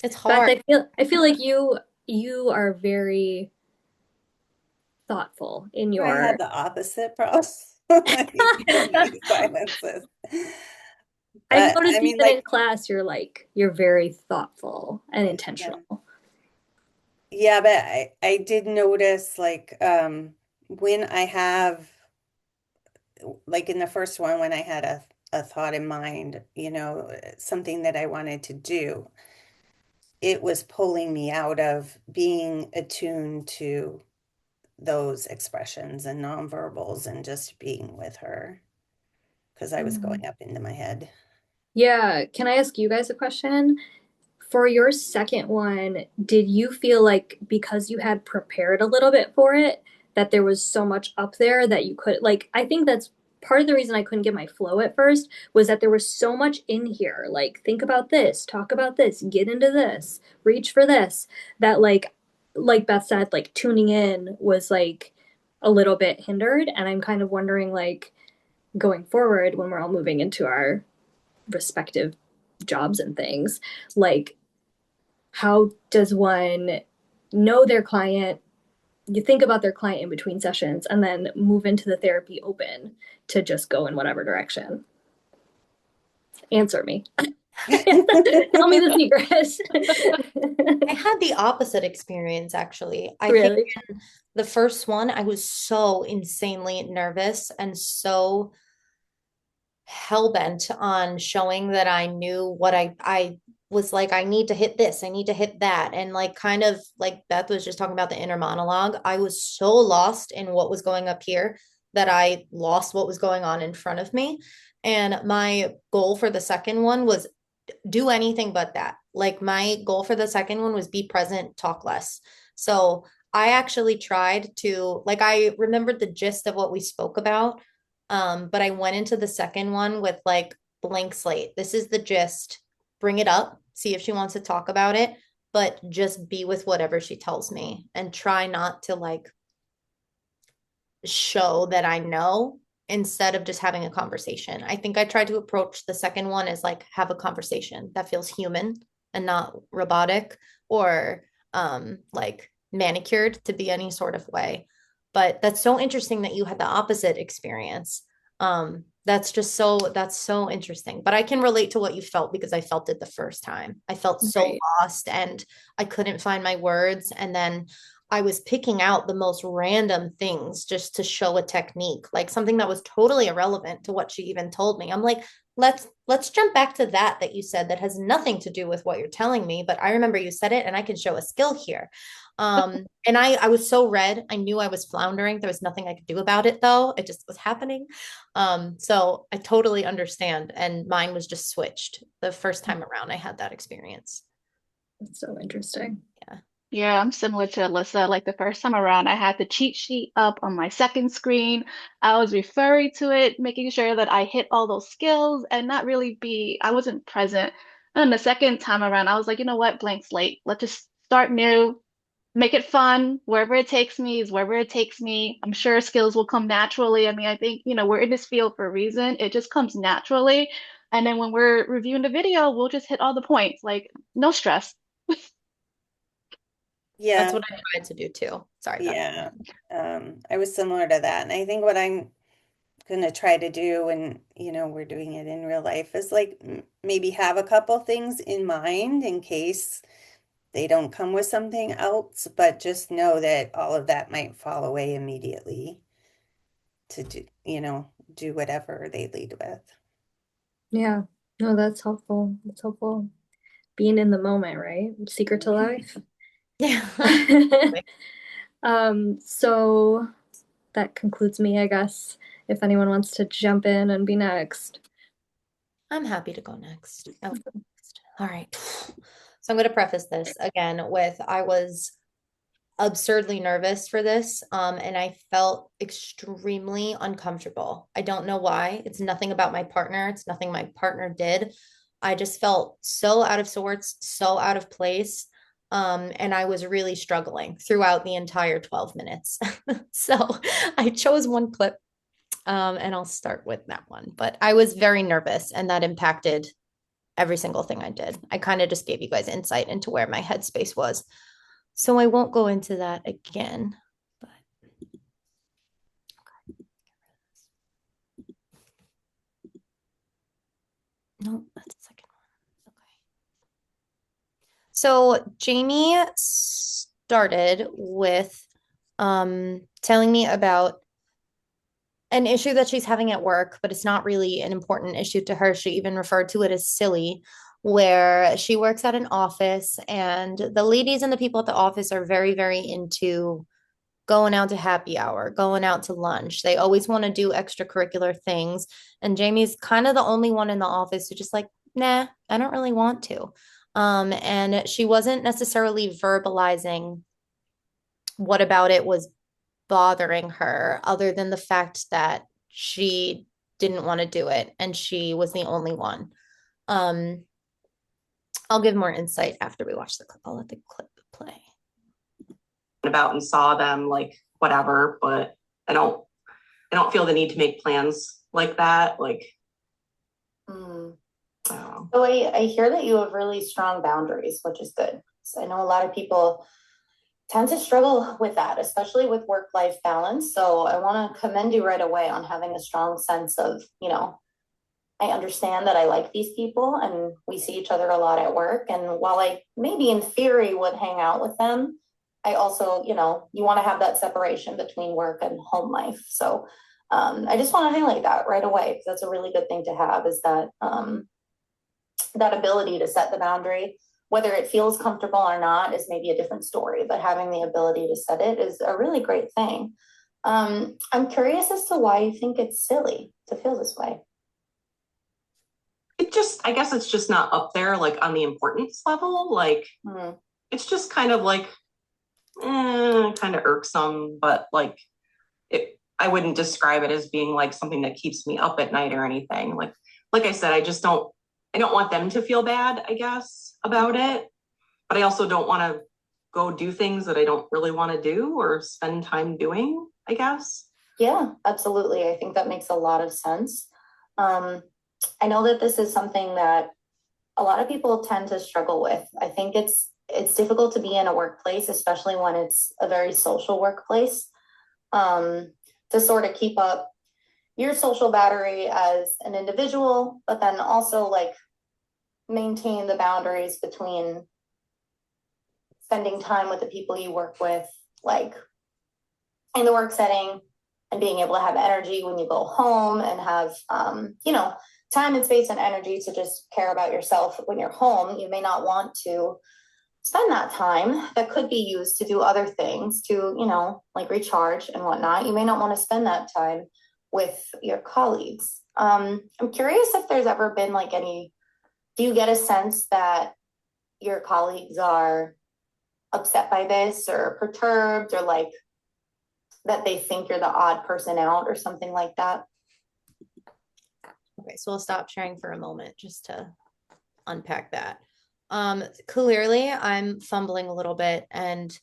It's Beth, hard. I feel like you are very thoughtful in I your had the opposite problem. I don't need silences. I've But noticed I mean, even in like, class you're very thoughtful and yeah. intentional. Yeah, but I did notice like when I have like in the first one when I had a thought in mind, something that I wanted to do, it was pulling me out of being attuned to those expressions and nonverbals and just being with her because I was Mm. going up into my head. Yeah, can I ask you guys a question? For your second one, did you feel like because you had prepared a little bit for it, that there was so much up there that you could like I think that's part of the reason I couldn't get my flow at first was that there was so much in here. Like think about this, talk about this, get into this, reach for this, that like Beth said, like tuning in was like a little bit hindered. And I'm kind of wondering like going forward when we're all moving into our respective jobs and things, like how does one know their client, you think about their client in between sessions and then move into the therapy open to just go in whatever direction? Answer me. Tell me the secret. I had the opposite experience actually. I think Really? in the first one, I was so insanely nervous and so hell bent on showing that I knew what I was like, I need to hit this, I need to hit that. And like kind of like Beth was just talking about the inner monologue. I was so lost in what was going up here that I lost what was going on in front of me. And my goal for the second one was do anything but that. Like my goal for the second one was be present, talk less. So I actually tried to like I remembered the gist of what we spoke about. But I went into the second one with like blank slate. This is the gist. Bring it up, see if she wants to talk about it, but just be with whatever she tells me and try not to like show that I know instead of just having a conversation. I think I tried to approach the second one as like have a conversation that feels human and not robotic or like manicured to be any sort of way. But that's so interesting that you had the opposite experience. That's so interesting. But I can relate to what you felt because I felt it the first time. I felt so Right. lost and I couldn't find my words. And then I was picking out the most random things just to show a technique, like something that was totally irrelevant to what she even told me. I'm like, let's jump back to that you said that has nothing to do with what you're telling me, but I remember you said it and I can show a skill here. And I was so red. I knew I was floundering. There was nothing I could do about it though. It just was happening. So I totally understand. And mine was just switched the first time around I had that experience. That's so interesting. Yeah. Yeah, I'm similar to Alyssa. Like the first time around, I had the cheat sheet up on my second screen. I was referring to it, making sure that I hit all those skills and not really I wasn't present. And the second time around, I was like, you know what, blank slate. Let's just start new, make it fun. Wherever it takes me is wherever it takes me. I'm sure skills will come naturally. I mean, I think, we're in this field for a reason. It just comes naturally. And then when we're reviewing the video, we'll just hit all the points, like no stress. That's Yeah, what I tried to do too. Sorry, Beth. yeah. I was similar to that. And I think what I'm going to try to do when, we're doing it in real life is like maybe have a couple things in mind in case they don't come with something else, but just know that all of that might fall away immediately. to do, do whatever they lead with. Yeah. No, that's helpful. That's helpful. Being in the moment, right? Secret to life. Yeah. So that concludes me, I guess, if anyone wants to jump in and be next. I'm happy to go next. I will go next. All right. So I'm going to preface this again with I was absurdly nervous for this, and I felt extremely uncomfortable. I don't know why. It's nothing about my partner. It's nothing my partner did. I just felt so out of sorts, so out of place. And I was really struggling throughout the entire 12 minutes. So I chose one clip, and I'll start with that one. But I was very nervous, and that impacted every single thing I did. I kind of just gave you guys insight into where my headspace was. So I won't go into that again. But no, that's the second one. Okay. So Jamie started with telling me about an issue that she's having at work, but it's not really an important issue to her. She even referred to it as silly, where she works at an office, and the ladies and the people at the office are very, very into going out to happy hour, going out to lunch. They always want to do extracurricular things. And Jamie's kind of the only one in the office who just like, nah, I don't really want to. And she wasn't necessarily verbalizing what about it was bothering her, other than the fact that she didn't want to do it and she was the only one. Um, I'll give more insight after we watch the clip. I'll let the clip play. About and saw them, like whatever, but I don't feel the need to make plans like that. Like, So I hear that you have really strong boundaries, which is good. So I know a lot of people tend to struggle with that, especially with work-life balance. So I want to commend you right away on having a strong sense of, I understand that I like these people and we see each other a lot at work. And while I maybe in theory would hang out with them, I also, you want to have that separation between work and home life. So I just want to highlight that right away because that's a really good thing to have, is that that ability to set the boundary. Whether it feels comfortable or not is maybe a different story, but having the ability to set it is a really great thing. I'm curious as to why you think it's silly to feel this way. I guess it's just not up there, like on the importance level. Like, it's just kind of like, kind of irksome, but like, I wouldn't describe it as being like something that keeps me up at night or anything. Like I said, I don't want them to feel bad, I guess, about it. But I also don't want to go do things that I don't really want to do or spend time doing, I guess. Yeah, absolutely. I think that makes a lot of sense. I know that this is something that a lot of people tend to struggle with. I think it's difficult to be in a workplace, especially when it's a very social workplace, to sort of keep up your social battery as an individual, but then also like maintain the boundaries between spending time with the people you work with, like in the work setting, and being able to have energy when you go home and have, time and space and energy to just care about yourself when you're home. You may not want to spend that time that could be used to do other things to, like recharge and whatnot. You may not want to spend that time with your colleagues. I'm curious if there's ever been like do you get a sense that your colleagues are upset by this or perturbed, or like that they think you're the odd person out or something like that? Okay, so we'll stop sharing for a moment just to unpack that. Clearly I'm fumbling a little bit and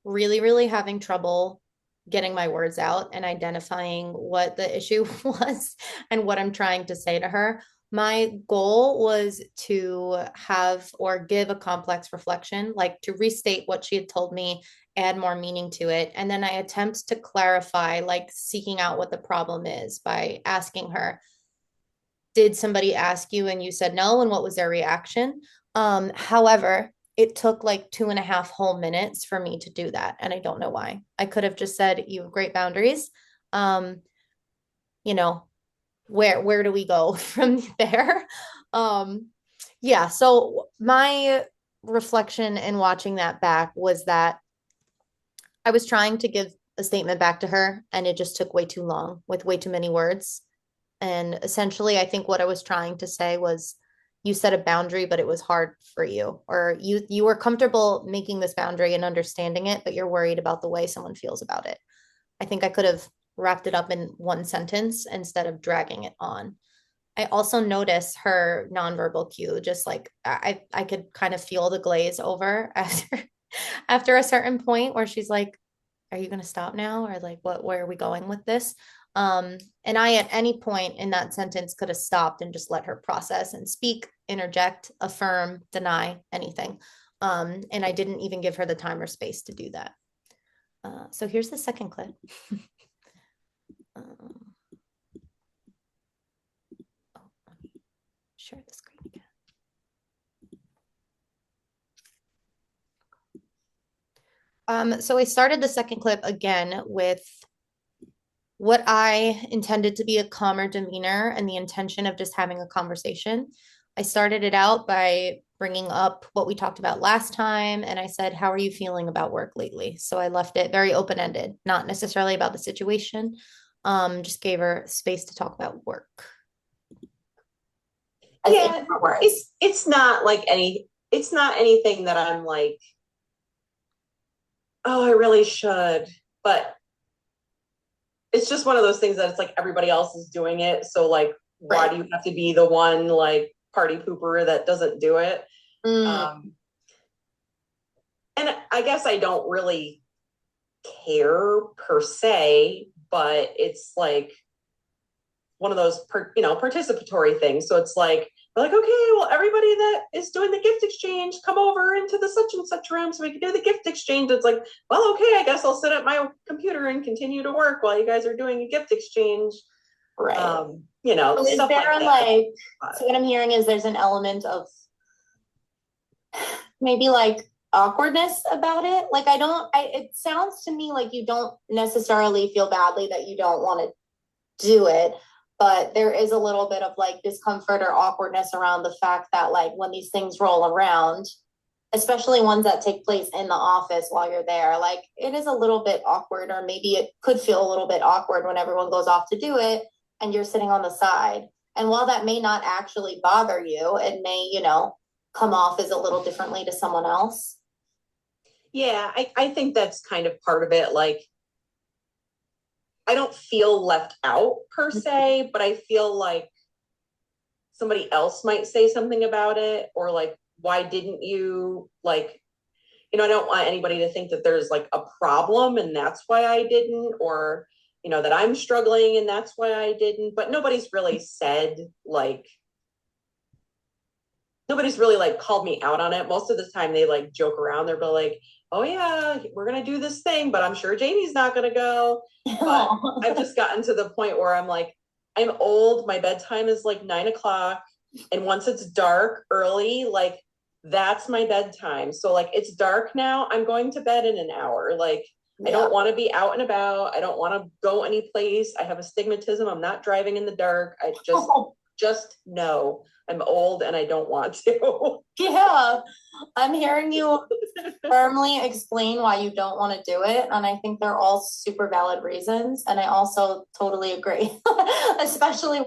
really, really having trouble getting my words out and identifying what the issue was and what I'm trying to say to her. My goal was to have or give a complex reflection, like to restate what she had told me, add more meaning to it. And then I attempt to clarify, like seeking out what the problem is by asking her, did somebody ask you and you said no? And what was their reaction? However, it took like 2.5 whole minutes for me to do that. And I don't know why. I could have just said, you have great boundaries. you know, where do we go from there? Yeah, so my reflection in watching that back was that I was trying to give a statement back to her and it just took way too long with way too many words. And essentially, I think what I was trying to say was you set a boundary, but it was hard for you, or you were comfortable making this boundary and understanding it, but you're worried about the way someone feels about it. I think I could have wrapped it up in one sentence instead of dragging it on. I also notice her nonverbal cue, just like I could kind of feel the glaze over after a certain point where she's like, "Are you going to stop now?" Or like, "What? Where are we going with this?" And I, at any point in that sentence, could have stopped and just let her process and speak, interject, affirm, deny, anything. And I didn't even give her the time or space to do that. So here's the second clip. Share the screen again. So I started the second clip again with what I intended to be a calmer demeanor and the intention of just having a conversation. I started it out by bringing up what we talked about last time. And I said, "How are you feeling about work lately?" So I left it very open ended, not necessarily about the situation. Just gave her space to talk about work. Yeah, it's not like it's not anything that I'm like, oh, I really should. But it's just one of those things that it's like everybody else is doing it. So like, why do you have to be the one like party pooper that doesn't do it? And I guess I don't really care per se, but it's like one of those participatory things. So it's like we're like, okay, well, everybody that is doing the gift exchange, come over into the such and such room so we can do the gift exchange. It's like, well, okay, I guess I'll sit at my computer and continue to work while you guys are doing a gift exchange. Right. So is stuff there like that. So what I'm hearing is there's an element of maybe like awkwardness about it. Like it sounds to me like you don't necessarily feel badly that you don't want to do it, but there is a little bit of like discomfort or awkwardness around the fact that like when these things roll around, especially ones that take place in the office while you're there, like it is a little bit awkward, or maybe it could feel a little bit awkward when everyone goes off to do it and you're sitting on the side. And while that may not actually bother you, it may, come off as a little differently to someone else. Yeah, I think that's kind of part of it. Like, I don't feel left out per se, but I feel like somebody else might say something about it, or like, why didn't you, like, I don't want anybody to think that there's like a problem and that's why I didn't, or, that I'm struggling and that's why I didn't, but nobody's really like called me out on it. Most of the time they like joke around. They're like, oh yeah, we're going to do this thing, but I'm sure Jamie's not going to go. But I've just gotten to the point where I'm like, I'm old. My bedtime is like 9:00. And once it's dark early, like that's my bedtime. So like, it's dark now. I'm going to bed in an hour. Like, yeah. I don't want to be out and about. I don't want to go any place. I have astigmatism. I'm not driving in the dark. I just know I'm old and I don't want to. Yeah, I'm hearing you firmly explain why you don't want to do it. And I think they're all super valid reasons. And I also totally agree, especially.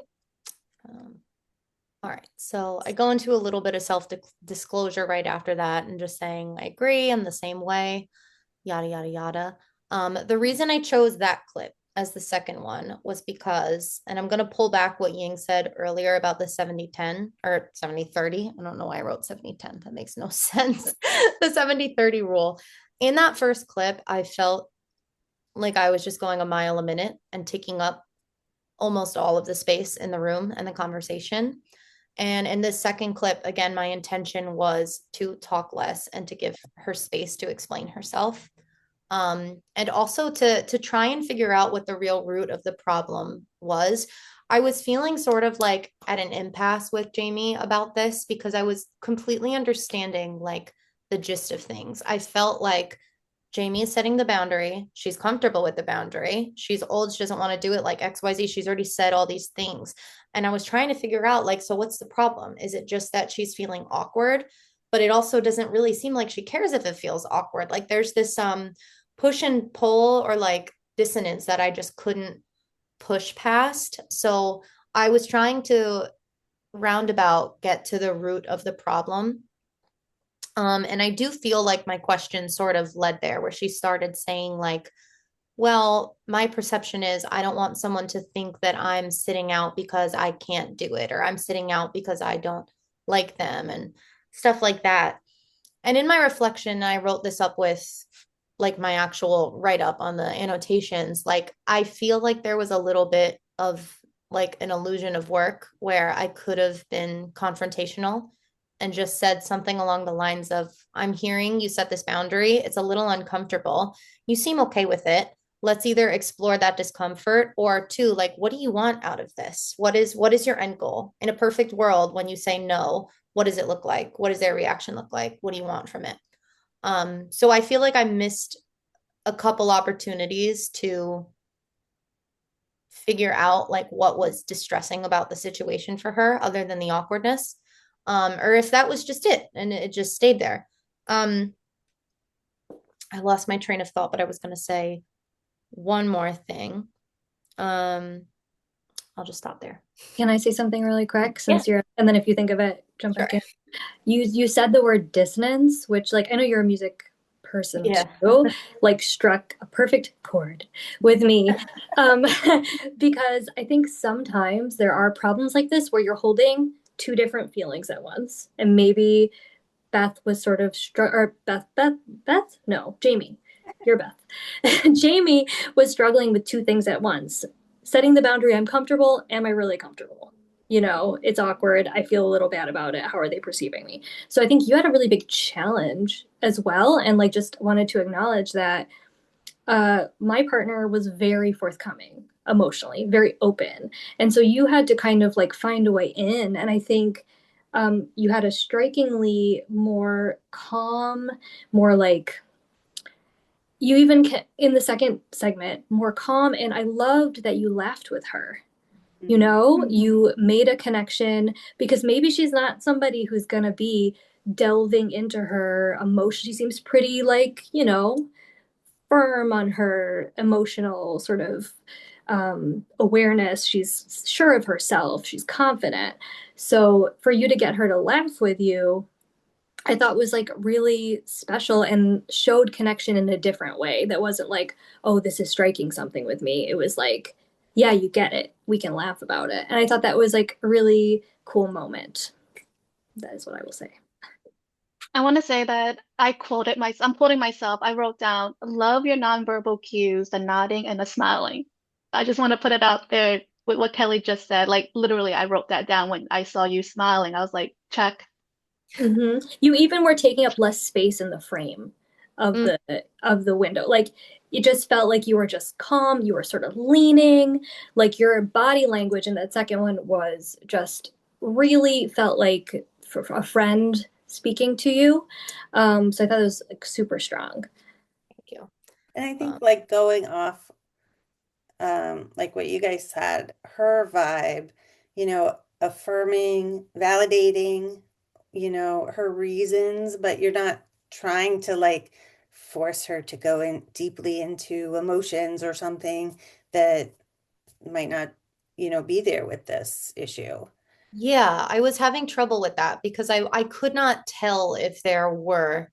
All right, so I go into a little bit of self-disclosure right after that and just saying, I agree, I'm the same way, yada, yada, yada. The reason I chose that clip as the second one was because, and I'm going to pull back what Ying said earlier about the 70-10 or 70-30. I don't know why I wrote 70-10. That makes no sense. The 70-30 rule. In that first clip, I felt like I was just going a mile a minute and taking up almost all of the space in the room and the conversation. And in this second clip, again, my intention was to talk less and to give her space to explain herself. And also to try and figure out what the real root of the problem was. I was feeling sort of like at an impasse with Jamie about this because I was completely understanding like the gist of things. I felt like Jamie is setting the boundary. She's comfortable with the boundary. She's old. She doesn't want to do it like XYZ. She's already said all these things. And I was trying to figure out, like, so what's the problem? Is it just that she's feeling awkward? But it also doesn't really seem like she cares if it feels awkward. Like there's this push and pull or like dissonance that I just couldn't push past. So I was trying to roundabout get to the root of the problem. And I do feel like my question sort of led there, where she started saying, like, well, my perception is I don't want someone to think that I'm sitting out because I can't do it, or I'm sitting out because I don't like them, and stuff like that. And in my reflection, I wrote this up with like my actual write up on the annotations. Like, I feel like there was a little bit of like an illusion of work where I could have been confrontational and just said something along the lines of, I'm hearing you set this boundary. It's a little uncomfortable. You seem okay with it. Let's either explore that discomfort, or two, like, what do you want out of this? What is your end goal? In a perfect world, when you say no, what does it look like? What does their reaction look like? What do you want from it? So I feel like I missed a couple opportunities to figure out like what was distressing about the situation for her other than the awkwardness. Or if that was just it and it just stayed there. I lost my train of thought, but I was going to say one more thing. I'll just stop there. Can I say something really quick since Yeah. and then if you think of it, jump back in. You said the word dissonance, which like I know you're a music person too, like struck a perfect chord with me. Because I think sometimes there are problems like this where you're holding two different feelings at once. And maybe Beth was sort of or Beth? No, Jamie. You're Beth. Jamie was struggling with two things at once. Setting the boundary, I'm comfortable. Am I really comfortable? You know, it's awkward. I feel a little bad about it. How are they perceiving me? So I think you had a really big challenge as well. And like just wanted to acknowledge that my partner was very forthcoming emotionally, very open. And so you had to kind of like find a way in. And I think you had a strikingly more calm, more like you even in the second segment, more calm. And I loved that you laughed with her. You know, you made a connection because maybe she's not somebody who's going to be delving into her emotion. She seems pretty like, you know, firm on her emotional sort of awareness. She's sure of herself. She's confident. So for you to get her to laugh with you, I thought was like really special and showed connection in a different way. That wasn't like, oh, this is striking something with me. It was like, yeah, you get it. We can laugh about it. And I thought that was like a really cool moment. That is what I will say. I want to say that I'm quoting myself. I wrote down, love your nonverbal cues, the nodding and the smiling. I just want to put it out there with what Kelly just said. Like literally, I wrote that down when I saw you smiling. I was like, check. Mm-hmm. You even were taking up less space in the frame of the window. Like it just felt like you were just calm. You were sort of leaning. Like your body language in that second one was just really felt like for a friend speaking to you. So I thought it was like, super strong. Thank you. And I think like going off like what you guys said, her vibe, you know, affirming, validating, you know, her reasons, but you're not trying to like force her to go in deeply into emotions or something that might not, you know, be there with this issue. Yeah, I was having trouble with that because I could not tell if there were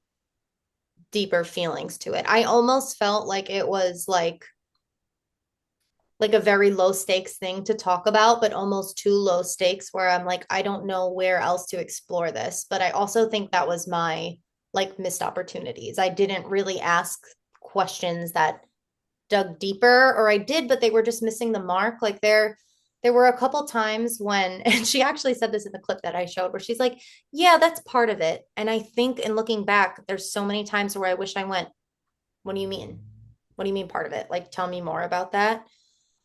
deeper feelings to it. I almost felt like it was like a very low stakes thing to talk about, but almost too low stakes where I'm like, I don't know where else to explore this. But I also think that was my like missed opportunities. I didn't really ask questions that dug deeper, or I did, but they were just missing the mark. Like there were a couple times when, and she actually said this in the clip that I showed, where she's like, yeah, that's part of it. And I think in looking back, there's so many times where I wish I went, what do you mean? What do you mean part of it? Like, tell me more about that.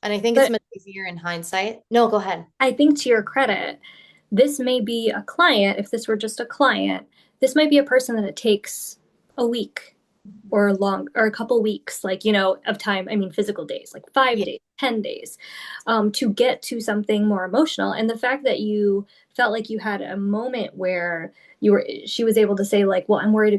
And I think it's much easier in hindsight. No, go ahead. I think to your credit, this may be a client, if this were just a client, this might be a person that it takes a week or long or a couple weeks, like, you know, of time. I mean, physical days, like 5 days, 10 days, to get to something more emotional. And the fact that you felt like you had a moment where she was able to say like, well, I'm worried, to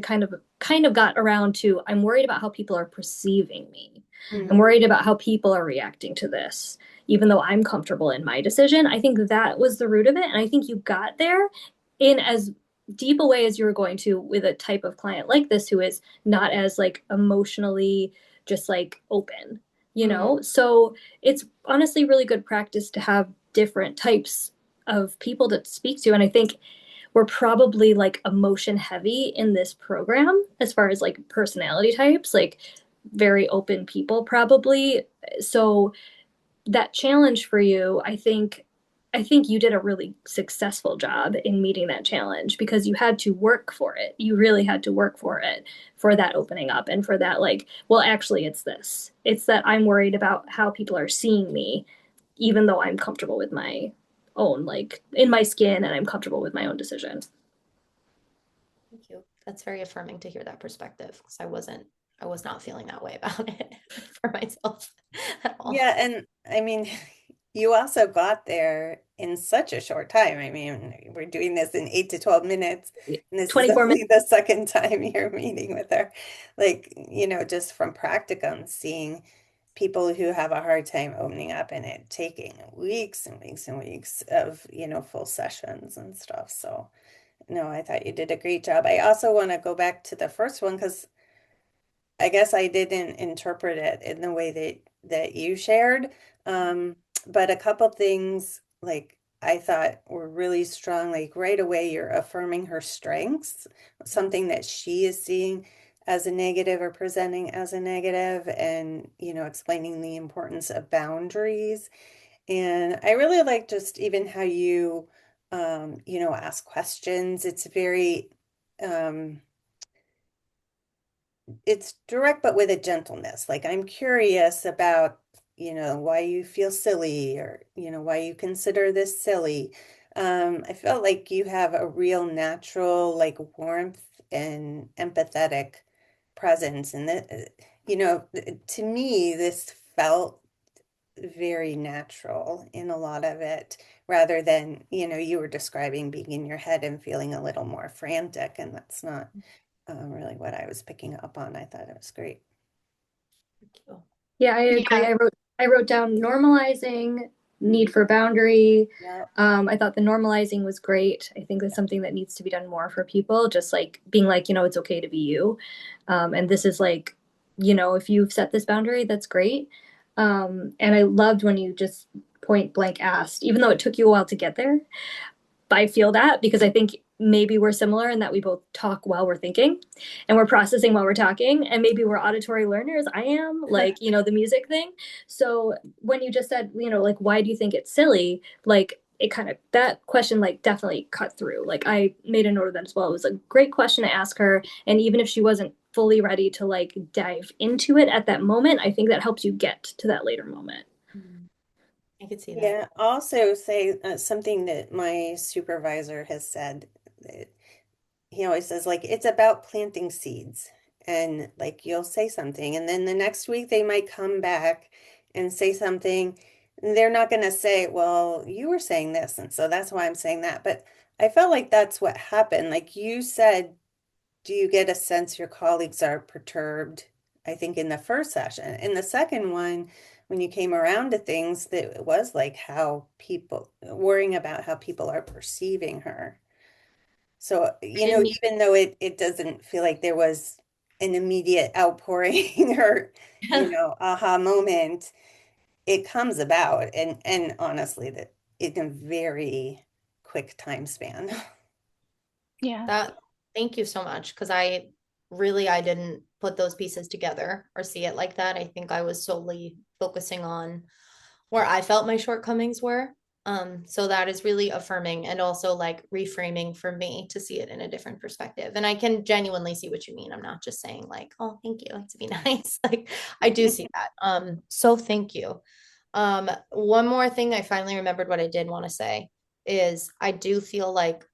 kind of got around to, I'm worried about how people are perceiving me. I'm Mhm. worried about how people are reacting to this, even though I'm comfortable in my decision. I think that was the root of it. And I think you got there in as deep a way as you were going to with a type of client like this who is not as like emotionally just like open, you know? So it's honestly really good practice to have different types of people to speak to. And I think we're probably like emotion heavy in this program as far as like personality types, like very open people probably. So that challenge for you, I think you did a really successful job in meeting that challenge because you had to work for it. You really had to work for it, for that opening up and for that like, well, actually it's this. It's that I'm worried about how people are seeing me even though I'm comfortable with my own like in my skin and I'm comfortable with my own decision. Thank you. That's very affirming to hear that perspective because I was not feeling that way about it for myself at all. Yeah, and I mean, you also got there in such a short time. I mean, we're doing this in 8 to 12 minutes, and this is 24 minutes. only the second time you're meeting with her. Like, just from practicum, seeing people who have a hard time opening up and it taking weeks and weeks and weeks of, full sessions and stuff. So, no, I thought you did a great job. I also want to go back to the first one because I guess I didn't interpret it in the way that you shared. Um, but a couple things like I thought were really strong. Like right away, you're affirming her strengths, something that she is seeing as a negative or presenting as a negative, and explaining the importance of boundaries. And I really like just even how you ask questions. Um, it's direct but with a gentleness. Like I'm curious about, why you feel silly or, why you consider this silly. I felt like you have a real natural like warmth and empathetic presence. And that, to me, this felt very natural in a lot of it, rather than, you were describing being in your head and feeling a little more frantic. And that's not really what I was picking up on. I thought it was great. Thank you. Yeah, I agree. Yeah. I wrote down normalizing, need for boundary. Yeah. I thought the normalizing was great. I think that's something that needs to be done more for people, just like being like, it's okay to be you. And this is like, if you've set this boundary, that's great. And I loved when you just point blank asked, even though it took you a while to get there, I feel that because I think maybe we're similar in that we both talk while we're thinking and we're processing while we're talking. And maybe we're auditory learners. I am like, the music thing. So when you just said, like, why do you think it's silly? Like, it kind of, that question, like, definitely cut through. Like, I made a note of that as well. It was a great question to ask her. And even if she wasn't fully ready to, like, dive into it at that moment, I think that helps you get to that later moment. I could see that. Yeah, also say something that my supervisor has said. That he always says, like, it's about planting seeds. And like you'll say something, and then the next week they might come back and say something. And they're not going to say, well, you were saying this, and so that's why I'm saying that. But I felt like that's what happened. Like you said, do you get a sense your colleagues are perturbed? I think in the first session. In the second one, when you came around to things, that it was like how people worrying about how people are perceiving her. So, I didn't need even though it doesn't feel like there was an immediate outpouring or, aha moment, it comes about and honestly that in a very quick time span. Yeah. that. Thank you so much because I didn't put those pieces together or see it like that. I think I was solely focusing on where I felt my shortcomings were. So that is really affirming and also like reframing for me to see it in a different perspective. And I can genuinely see what you mean. I'm not just saying like, oh, thank you, to be nice. Like I do see that. So thank you. One more thing I finally remembered what I did want to say is I do feel like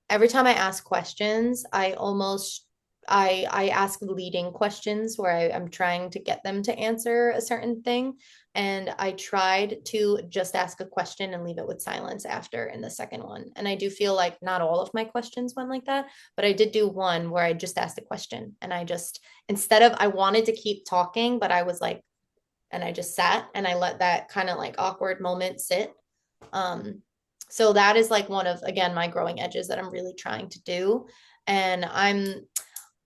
every time I ask questions, I almost I ask leading questions where I'm trying to get them to answer a certain thing. And I tried to just ask a question and leave it with silence after in the second one. And I do feel like not all of my questions went like that, but I did do one where I just asked a question and I just, instead of, I wanted to keep talking, but I was like, and I just sat and I let that kind of like awkward moment sit. Um, so that is like one of, again, my growing edges that I'm really trying to do. And I'm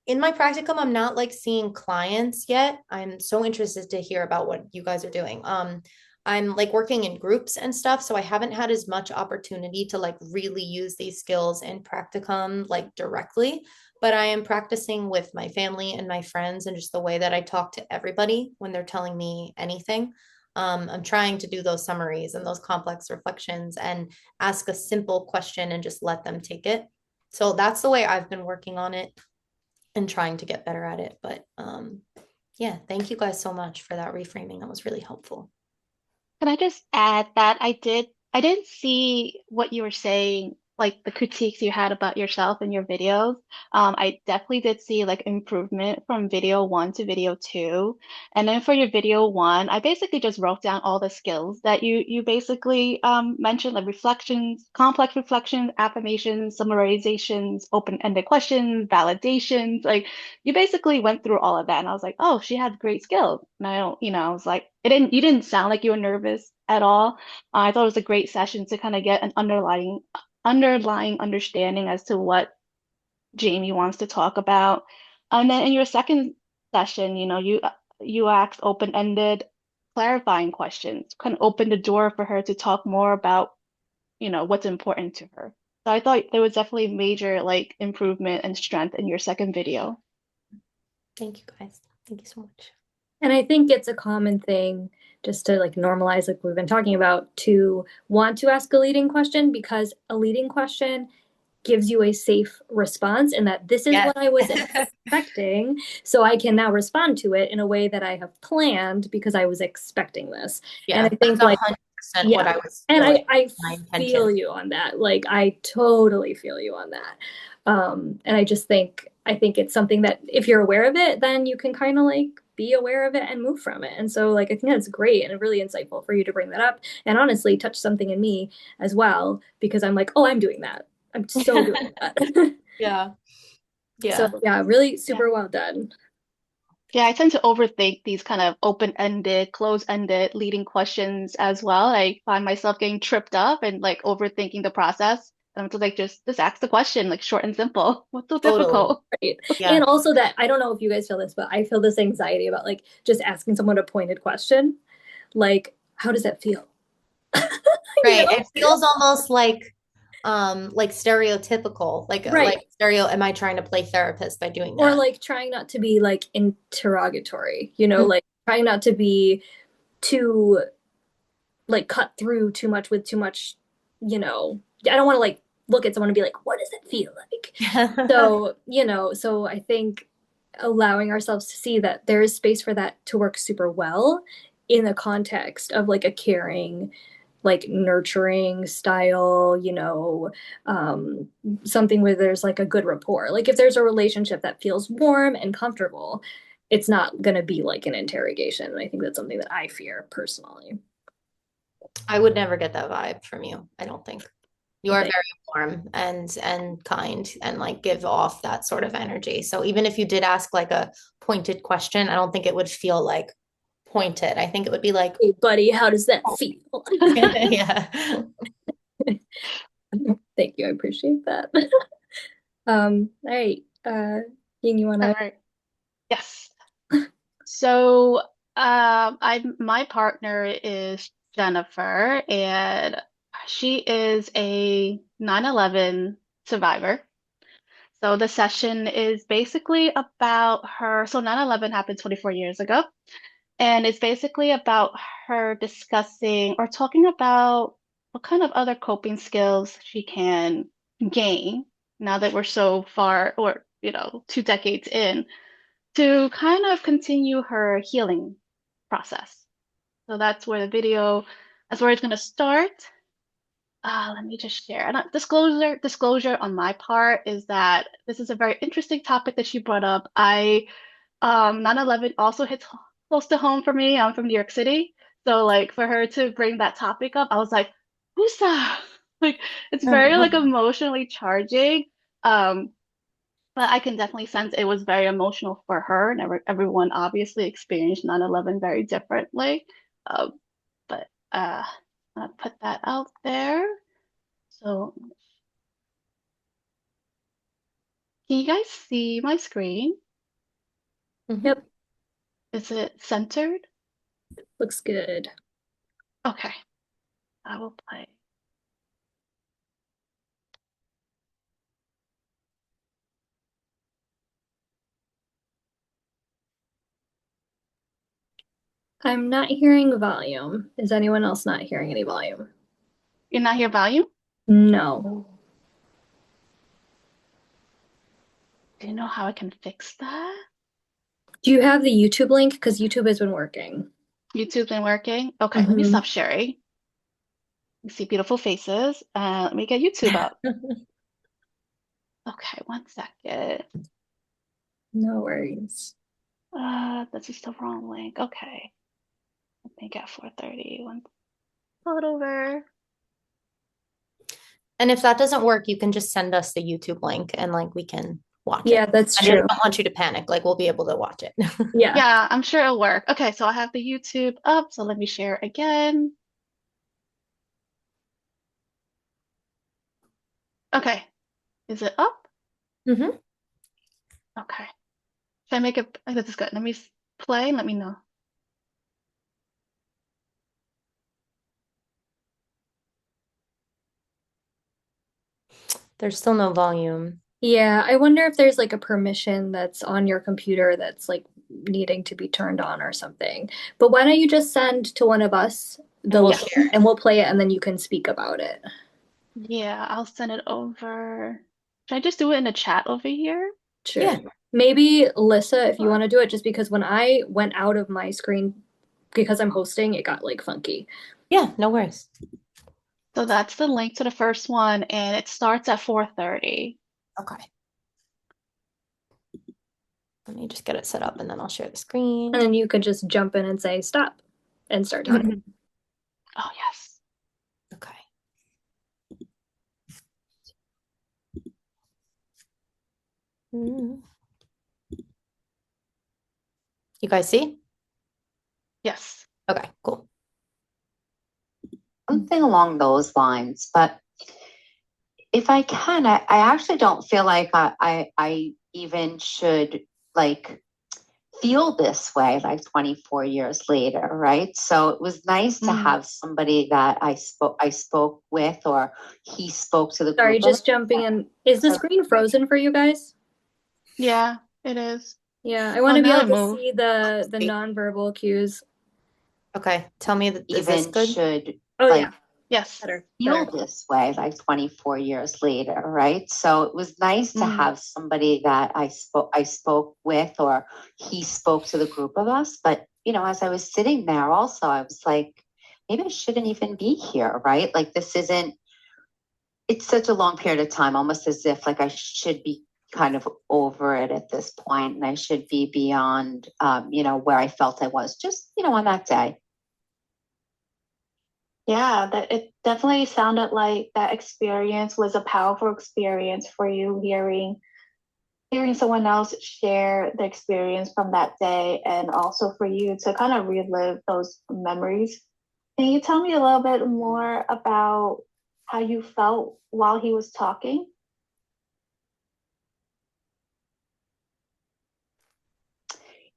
in my practicum, I'm not like seeing clients yet. I'm so interested to hear about what you guys are doing. I'm like working in groups and stuff, so I haven't had as much opportunity to like really use these skills in practicum like directly, but I am practicing with my family and my friends and just the way that I talk to everybody when they're telling me anything. I'm trying to do those summaries and those complex reflections and ask a simple question and just let them take it. So that's the way I've been working on it and trying to get better at it. But yeah, thank you guys so much for that reframing. That was really helpful. Can I just add that I didn't see what you were saying, like the critiques you had about yourself in your videos. I definitely did see like improvement from video one to video two. And then for your video one, I basically just wrote down all the skills that you basically mentioned, like reflections, complex reflections, affirmations, summarizations, open-ended questions, validations. Like you basically went through all of that. And I was like, oh, she has great skills. And I don't, I was like, you didn't sound like you were nervous at all. I thought it was a great session to kind of get an underlying understanding as to what Jamie wants to talk about. And then in your second session, you asked open-ended clarifying questions, kind of opened the door for her to talk more about, what's important to her. So I thought there was definitely major like improvement and strength in your second video. Thank you guys. Thank you so much. And I think it's a common thing just to like normalize, like we've been talking about, to want to ask a leading question because a leading question gives you a safe response and that this is Yes. what I was expecting. So I can now respond to it in a way that I have planned because I was expecting this. Yeah, and I think like 100% what I was and feeling, I my feel intention. you on that. Like I totally feel you on that. And I think it's something that if you're aware of it, then you can kind of like be aware of it and move from it. And so like I think that's great and really insightful for you to bring that up and honestly touch something in me as well because I'm like, oh, I'm doing that. I'm so doing that. Yeah. So Yeah. yeah, really super well done. Yeah, I tend to overthink these kind of open-ended, close-ended leading questions as well. I find myself getting tripped up and like overthinking the process. And I'm just like, just ask the question, like short and simple. What's so Totally. difficult? Right. Yeah. And also that I don't know if you guys feel this, but I feel this anxiety about like just asking someone a pointed question. Like, how does that feel? You Right. know? It feels almost like stereotypical, Right. like stereo, am I trying to play therapist by doing Or that? like trying not to be like interrogatory, Mhm. like trying not to be too like cut through too much with too much, I don't want to like look at someone and be like, what does it feel like? So, so I think allowing ourselves to see that there is space for that to work super well in the context of like a caring, like nurturing style, something where there's like a good rapport. Like if there's a relationship that feels warm and comfortable, it's not going to be like an interrogation. And I think that's something that I fear personally. I would never get that vibe from you, I don't think. You Well, are thank very warm and kind and like give off that sort of energy. So even if you did ask like a pointed question, I don't think it would feel like pointed. I think it would be like, you, buddy, how does that oh. feel? Yeah. Thank you. I appreciate that. All right. Ying, you All wanna right. Yes. So, my partner is Jennifer, and she is a 9/11 survivor. So the session is basically about her. So 9/11 happened 24 years ago, and it's basically about her discussing or talking about what kind of other coping skills she can gain now that we're so far, or 2 decades in, to kind of continue her healing process. So that's where it's going to start. let me just share. Disclosure on my part is that this is a very interesting topic that she brought up. 9/11 also hits close to home for me. I'm from New York City. So like for her to bring that topic up, I was like, who's that? Like it's very like emotionally charging. Um, but I can definitely sense it was very emotional for her, and everyone obviously experienced 9/11 very differently. Uh, but I'll put that out there. So can you guys see my screen? Yep, Is it centered? looks good. Okay, I will play. I'm not hearing volume. Is anyone else not hearing any volume? You're not hear volume? No. Do you know how I can fix that? Do you have the YouTube link? Because YouTube has been working. YouTube's been working. Okay, let me stop sharing. You see beautiful faces. Let me get YouTube up. Okay, 1 second. No worries. This is the wrong link. Okay. I think at 4:30. Pull it over. And if that doesn't work, you can just send us the YouTube link and like we can watch Yeah, it. that's I true. don't want you to panic. Like we'll be able to watch it. Yeah. Yeah, I'm sure it'll work. Okay, so I have the YouTube up, so let me share again. Okay, is it up? Mm-hmm. Okay. Should I make it? This is good. Let me play and let me know. There's still no volume. Yeah, I wonder if there's like a permission that's on your computer that's like needing to be turned on or something. But why don't you just send to one of us the We'll link share. and we'll play it and then you can speak about it. Yeah, I'll send it over. Should I just do it in the chat over here? Sure. Yeah. Maybe Alyssa, if you want to do it, just because when I went out of my screen because I'm hosting, it got like funky. Yeah, no worries. So that's the link to the first one, and it starts at 4:30. Okay. Let me just get it set up and then I'll share the screen. And then you can just jump in and say stop and start talking. Oh, yes. Okay. You guys see? Yes. Okay, cool. Something along those lines. But if I can, I actually don't feel like I even should like feel this way like 24 years later, right? So it was nice to have somebody that I spoke with, or he spoke to the group. Sorry, just jumping in. Is the screen frozen for you guys? Yeah, it is. Yeah, I want to be now able it to moved. see the nonverbal cues. Okay, tell me, is Even this good? should Oh like yeah, Yes. feel better. this way like 24 years later, right? So it was nice to have somebody that I spoke with, or he spoke to the group of us. But as I was sitting there also, I was like, maybe I shouldn't even be here, right? Like it's such a long period of time, almost as if like I should be kind of over it at this point, and I should be beyond where I felt I was just on that day. Yeah, that it definitely sounded like that experience was a powerful experience for you, hearing someone else share the experience from that day, and also for you to kind of relive those memories. Can you tell me a little bit more about how you felt while he was talking?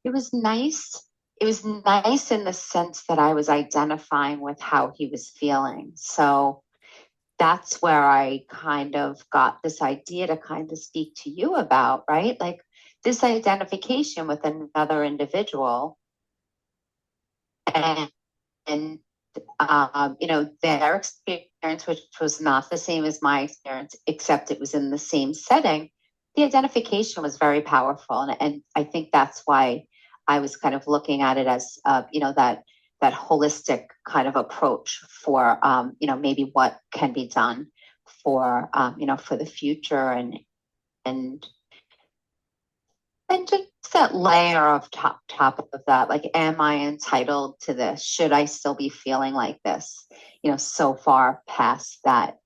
It was nice. It was nice in the sense that I was identifying with how he was feeling. So that's where I kind of got this idea to kind of speak to you about, right? Like this identification with another individual, and their experience, which was not the same as my experience, except it was in the same setting. The identification was very powerful, and I think that's why I was kind of looking at it as that that holistic kind of approach for, maybe what can be done for, for the future and just that layer of top of that, like, am I entitled to this? Should I still be feeling like this? So far past that.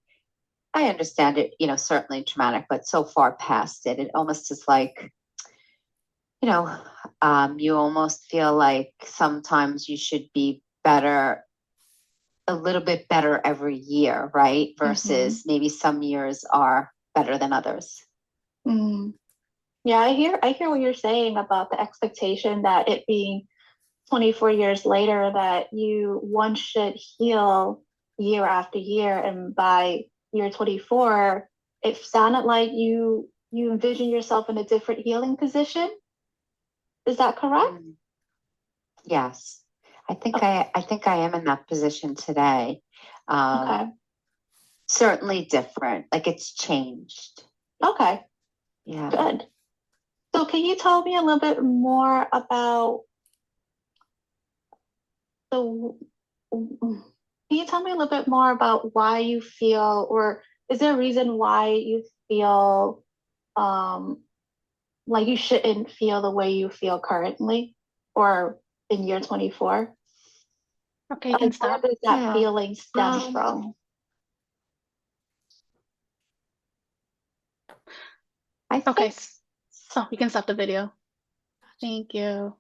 I understand it, certainly traumatic, but so far past it, it almost is like, you almost feel like sometimes you should be better, a little bit better every year, right? Versus maybe some years are better than others. Mm. Yeah, I hear what you're saying about the expectation that it being 24 years later that one should heal year after year, and by year 24, it sounded like you envision yourself in a different healing position. Is that correct? Yes. I think I am in that position today. Okay. Certainly different. Like, it's changed. Okay. Yeah. Good. So can you tell me a little bit more about why you feel, or is there a reason why you feel like you shouldn't feel the way you feel currently or in year 24? Okay, you can stop. Where does that feeling stem from? Okay. Oh, you can stop the video. Thank you.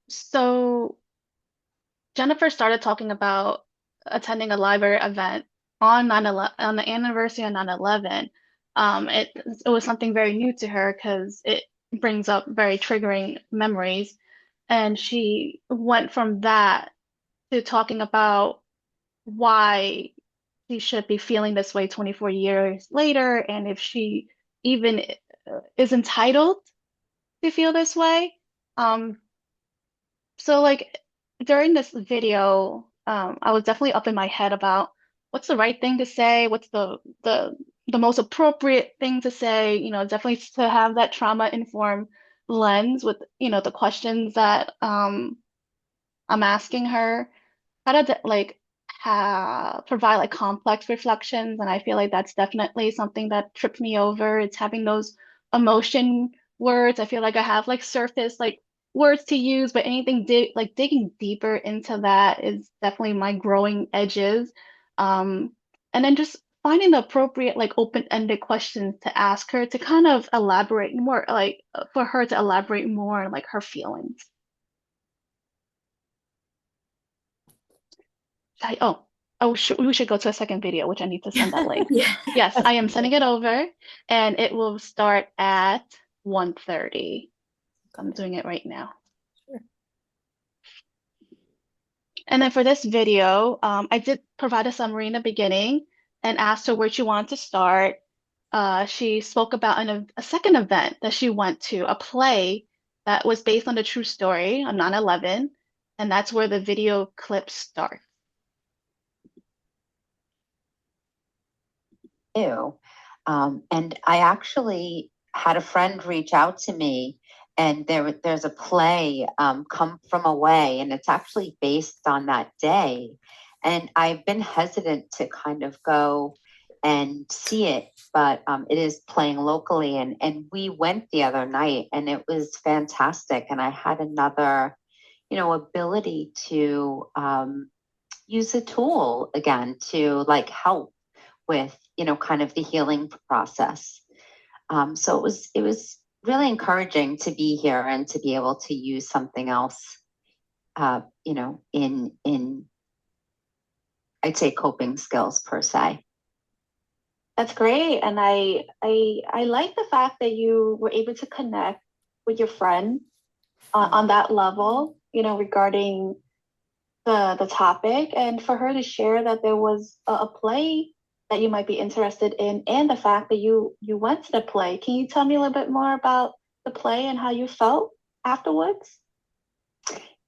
So Jennifer started talking about attending a library event on 9/11, on the anniversary of 9/11. It was something very new to her because it brings up very triggering memories. And she went from that to talking about why she should be feeling this way 24 years later, and if she even is entitled to feel this way. So like during this video, I was definitely up in my head about what's the right thing to say, what's the most appropriate thing to say, definitely to have that trauma informed lens with, the questions that I'm asking her, how to like provide like complex reflections. And I feel like that's definitely something that tripped me over. It's having those emotion words. I feel like I have like surface like words to use, but anything digging deeper into that is definitely my growing edges. And then just finding the appropriate like open-ended questions to ask her to kind of elaborate more, like for her to elaborate more on like her feelings. We should go to a second video, which I need to send that link. Yeah. Yes, I am sending it over, and it will start at 1:30. I'm doing it right now. Sure. And then for this video, I did provide a summary in the beginning and asked her where she wanted to start. She spoke about a second event that she went to, a play that was based on the true story of 9/11, and that's where the video clip starts. And I actually had a friend reach out to me, and there's a play, Come From Away, and it's actually based on that day. And I've been hesitant to kind of go and see it, but it is playing locally. And we went the other night, and it was fantastic. And I had another, ability to use a tool again to like help with, kind of the healing process. So it was really encouraging to be here and to be able to use something else, in I'd say coping skills per se. That's great. And I like the fact that you were able to connect with your friend on that level, regarding the topic, and for her to share that there was a play that you might be interested in, and the fact that you went to the play. Can you tell me a little bit more about the play and how you felt afterwards?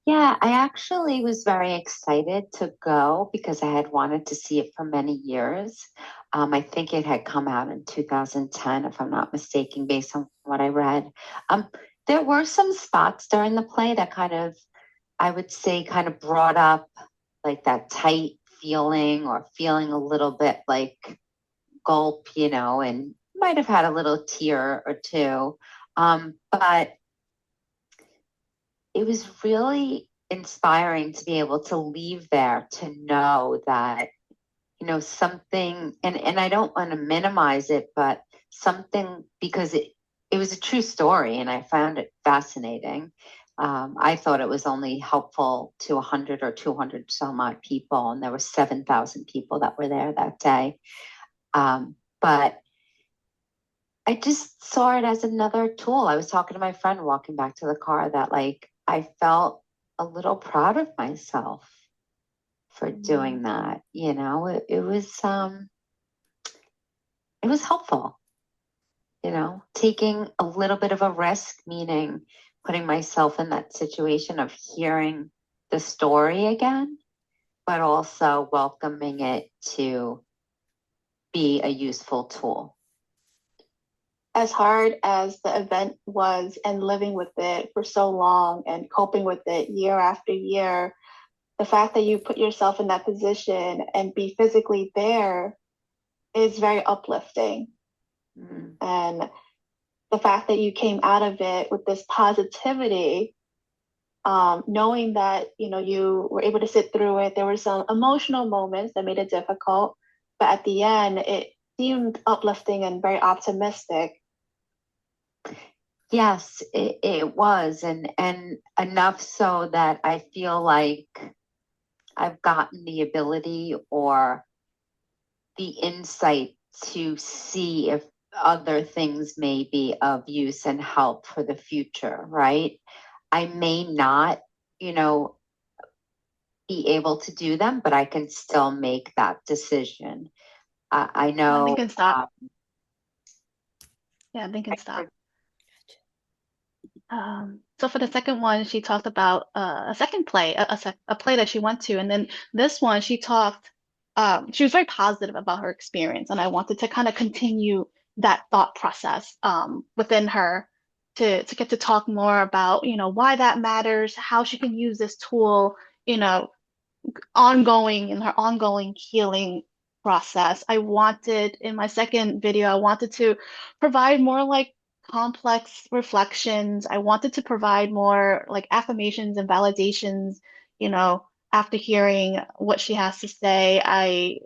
Yeah, I actually was very excited to go because I had wanted to see it for many years. I think it had come out in 2010, if I'm not mistaken, based on what I read. There were some spots during the play that kind of I would say kind of brought up like that tight feeling or feeling a little bit like gulp, and might have had a little tear or two. But it was really inspiring to be able to leave there to know that, something, and I don't want to minimize it, but something, because it was a true story and I found it fascinating. I thought it was only helpful to 100 or 200 some odd people, and there were 7,000 people that were there that day. But I just saw it as another tool. I was talking to my friend walking back to the car that like I felt a little proud of myself for doing that. It was helpful, taking a little bit of a risk, meaning putting myself in that situation of hearing the story again, but also welcoming it to be a useful tool. As hard as the event was and living with it for so long and coping with it year after year, the fact that you put yourself in that position and be physically there is very uplifting. And the fact that you came out of it with this positivity, knowing that, you were able to sit through it. There were some emotional moments that made it difficult, but at the end, it seemed uplifting and very optimistic. Yes, it was, and enough so that I feel like I've gotten the ability or the insight to see if other things may be of use and help for the future, right? I may not, be able to do them, but I can still make that decision. I know. Nothing can stop. Yeah, nothing can stop. So for the second one, she talked about a second play, a play that she went to, and then this one she talked. She was very positive about her experience, and I wanted to kind of continue that thought process within her to get to talk more about why that matters, how she can use this tool, ongoing in her ongoing healing process. I wanted in my second video, I wanted to provide more like complex reflections. I wanted to provide more like affirmations and validations, after hearing what she has to say. I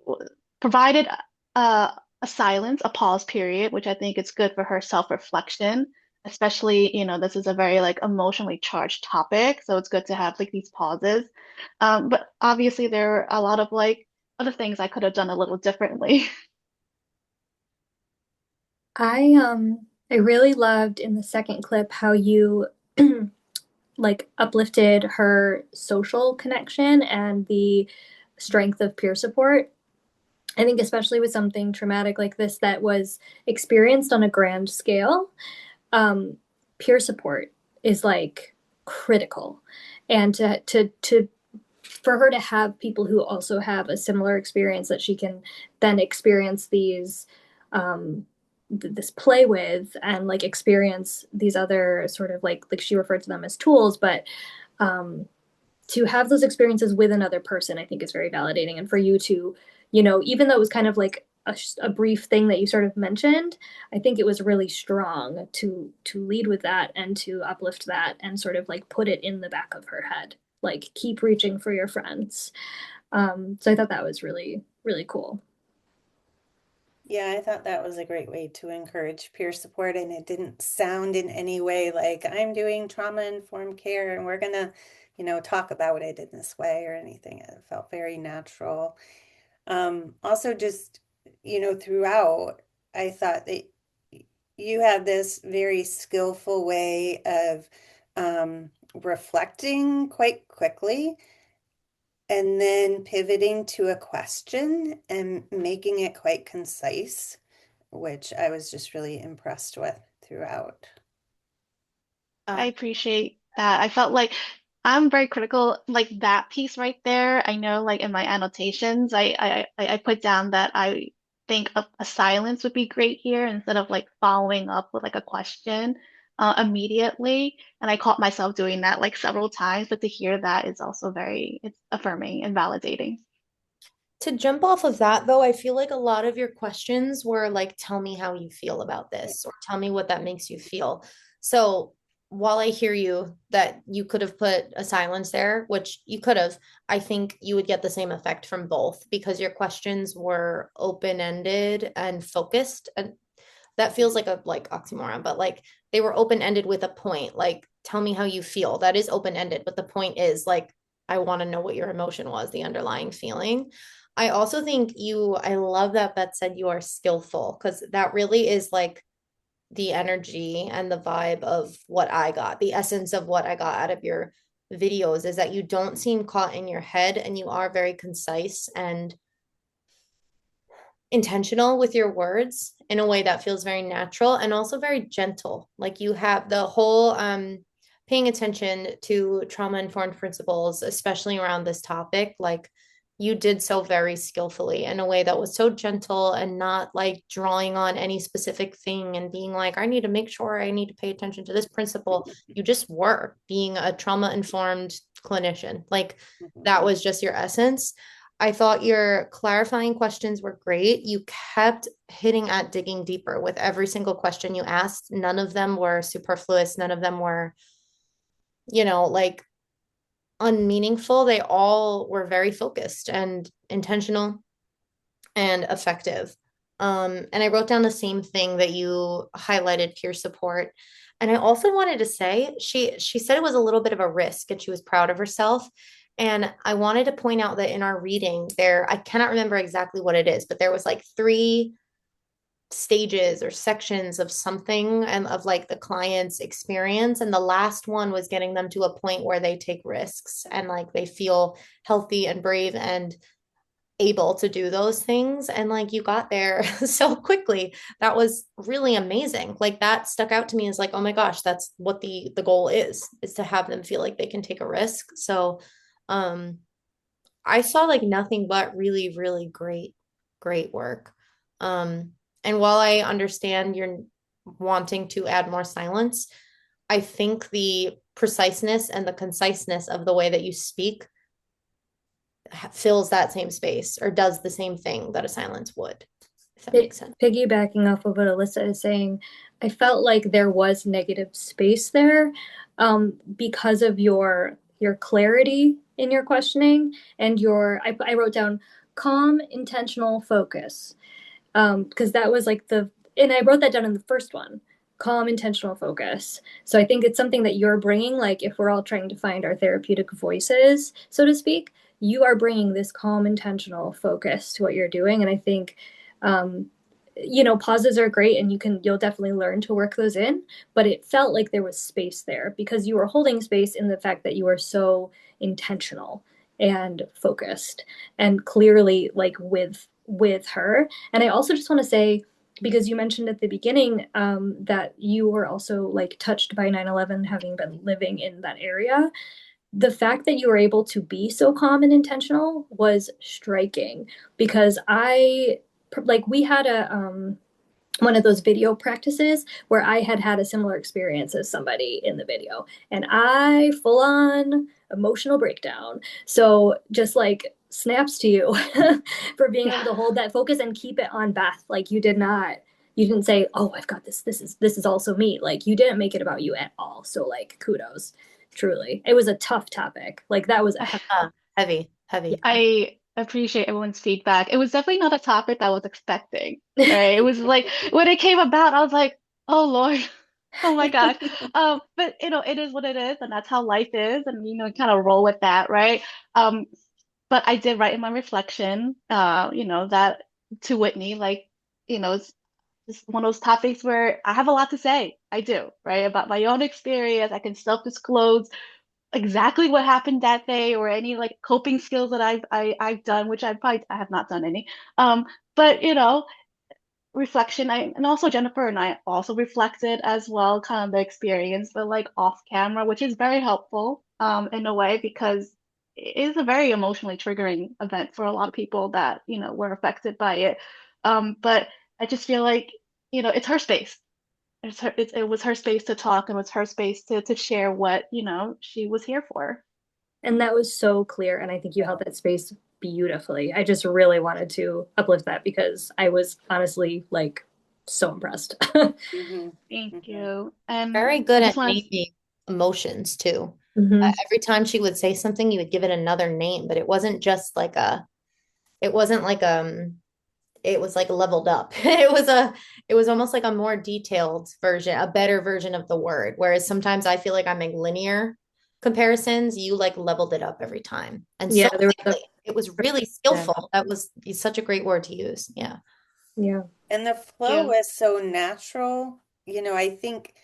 provided a silence, a pause period, which I think is good for her self-reflection, especially, this is a very like emotionally charged topic, so it's good to have like these pauses. But obviously there are a lot of like other things I could have done a little differently. I really loved in the second clip how you like uplifted her social connection and the strength of peer support. I think especially with something traumatic like this that was experienced on a grand scale, peer support is like critical. And to for her to have people who also have a similar experience that she can then experience these this play with and like experience these other sort of like she referred to them as tools, but to have those experiences with another person I think is very validating. And for you to even though it was kind of like a brief thing that you sort of mentioned, I think it was really strong to lead with that and to uplift that and sort of like put it in the back of her head, like keep reaching for your friends. So I thought that was really, really cool. Yeah, I thought that was a great way to encourage peer support, and it didn't sound in any way like I'm doing trauma-informed care and we're gonna, talk about it in this way or anything. It felt very natural. Also just, throughout, I thought that you had this very skillful way of reflecting quite quickly and then pivoting to a question and making it quite concise, which I was just really impressed with throughout. I appreciate that. I felt like I'm very critical, like that piece right there. I know, like in my annotations, I put down that I think a silence would be great here instead of like following up with like a question. immediately. And I caught myself doing that like several times, but to hear that is also it's affirming and validating. To jump off of that, though, I feel like a lot of your questions were like, tell me how you feel about this, or tell me what that makes you feel. So while I hear you that you could have put a silence there, which you could have, I think you would get the same effect from both because your questions were open-ended and focused. And that feels like a like oxymoron, but like they were open-ended with a point. Like, tell me how you feel. That is open-ended, but the point is like, I want to know what your emotion was, the underlying feeling. I also think I love that Beth said you are skillful because that really is like the energy and the vibe of what I got. The essence of what I got out of your videos is that you don't seem caught in your head and you are very concise and intentional with your words in a way that feels very natural and also very gentle. Like you have the whole paying attention to trauma informed principles, especially around this topic, like you did so very skillfully in a way that was so gentle and not like drawing on any specific thing and being like, I need to make sure I need to pay attention to this principle. You just were being a trauma informed clinician. Like that was just your essence. I thought your clarifying questions were great. You kept hitting at digging deeper with every single question you asked. None of them were superfluous. None of them were, like unmeaningful. They all were very focused and intentional and effective. And I wrote down the same thing that you highlighted, peer support. And I also wanted to say she said it was a little bit of a risk and she was proud of herself. And I wanted to point out that in our reading I cannot remember exactly what it is, but there was like three stages or sections of something and of like the client's experience. And the last one was getting them to a point where they take risks and like they feel healthy and brave and able to do those things. And like you got there so quickly. That was really amazing. Like that stuck out to me as like, oh my gosh, that's what the goal is to have them feel like they can take a risk. So um I saw like nothing but really, really great work. And while I understand you're wanting to add more silence, I think the preciseness and the conciseness of the way that you speak fills that same space or does the same thing that a silence would, if that makes sense. Piggybacking off of what Alyssa is saying, I felt like there was negative space there because of your clarity in your questioning and I wrote down calm, intentional focus because that was like and I wrote that down in the first one, calm, intentional focus. So I think it's something that you're bringing, like if we're all trying to find our therapeutic voices, so to speak, you are bringing this calm, intentional focus to what you're doing. And I think, pauses are great and you'll definitely learn to work those in, but it felt like there was space there because you were holding space in the fact that you were so intentional and focused and clearly like with her. And I also just want to say, because you mentioned at the beginning that you were also like touched by 9/11 having been living in that area, the fact that you were able to be so calm and intentional was striking because we had a one of those video practices where I had a similar experience as somebody in the video and I full on emotional breakdown. So just like snaps to you for being able to hold that focus and keep it on Beth. Like you didn't say, oh, I've got this. This is also me. Like you didn't make it about you at all. So like kudos. Truly. It was a tough topic. Like that was heavy. I appreciate everyone's feedback. It was definitely not a topic that I was expecting, right? It was like when it came about, I was like, oh Lord, oh my God. But it is what it is, and that's how life is, and kind of roll with that, right? But I did write in my reflection, that to Whitney, like, it's just one of those topics where I have a lot to say. I do, right? About my own experience. I can self-disclose exactly what happened that day or any like coping skills that I've done, which I have not done any. But reflection. And also Jennifer and I also reflected as well, kind of the experience, but like off camera, which is very helpful in a way because it is a very emotionally triggering event for a lot of people that were affected by it. But I just feel like it's her space. it was her space to talk, and it was her space to share what, she was here for. And that was so clear. And I think you held that space beautifully. I just really wanted to uplift that because I was honestly like so impressed. Mhm. Thank Mhm. you. And Very good I just at want to, naming emotions too. Mhm. Every time she would say something, you would give it another name, but it wasn't just like it wasn't like it was like leveled up. It was almost like a more detailed version, a better version of the word. Whereas sometimes I feel like I'm in linear comparisons, you like leveled it up every time. And so Yeah, there was quickly. It was really skillful. That was such a great word to use. Yeah. yeah. And the flow you. was so natural. I think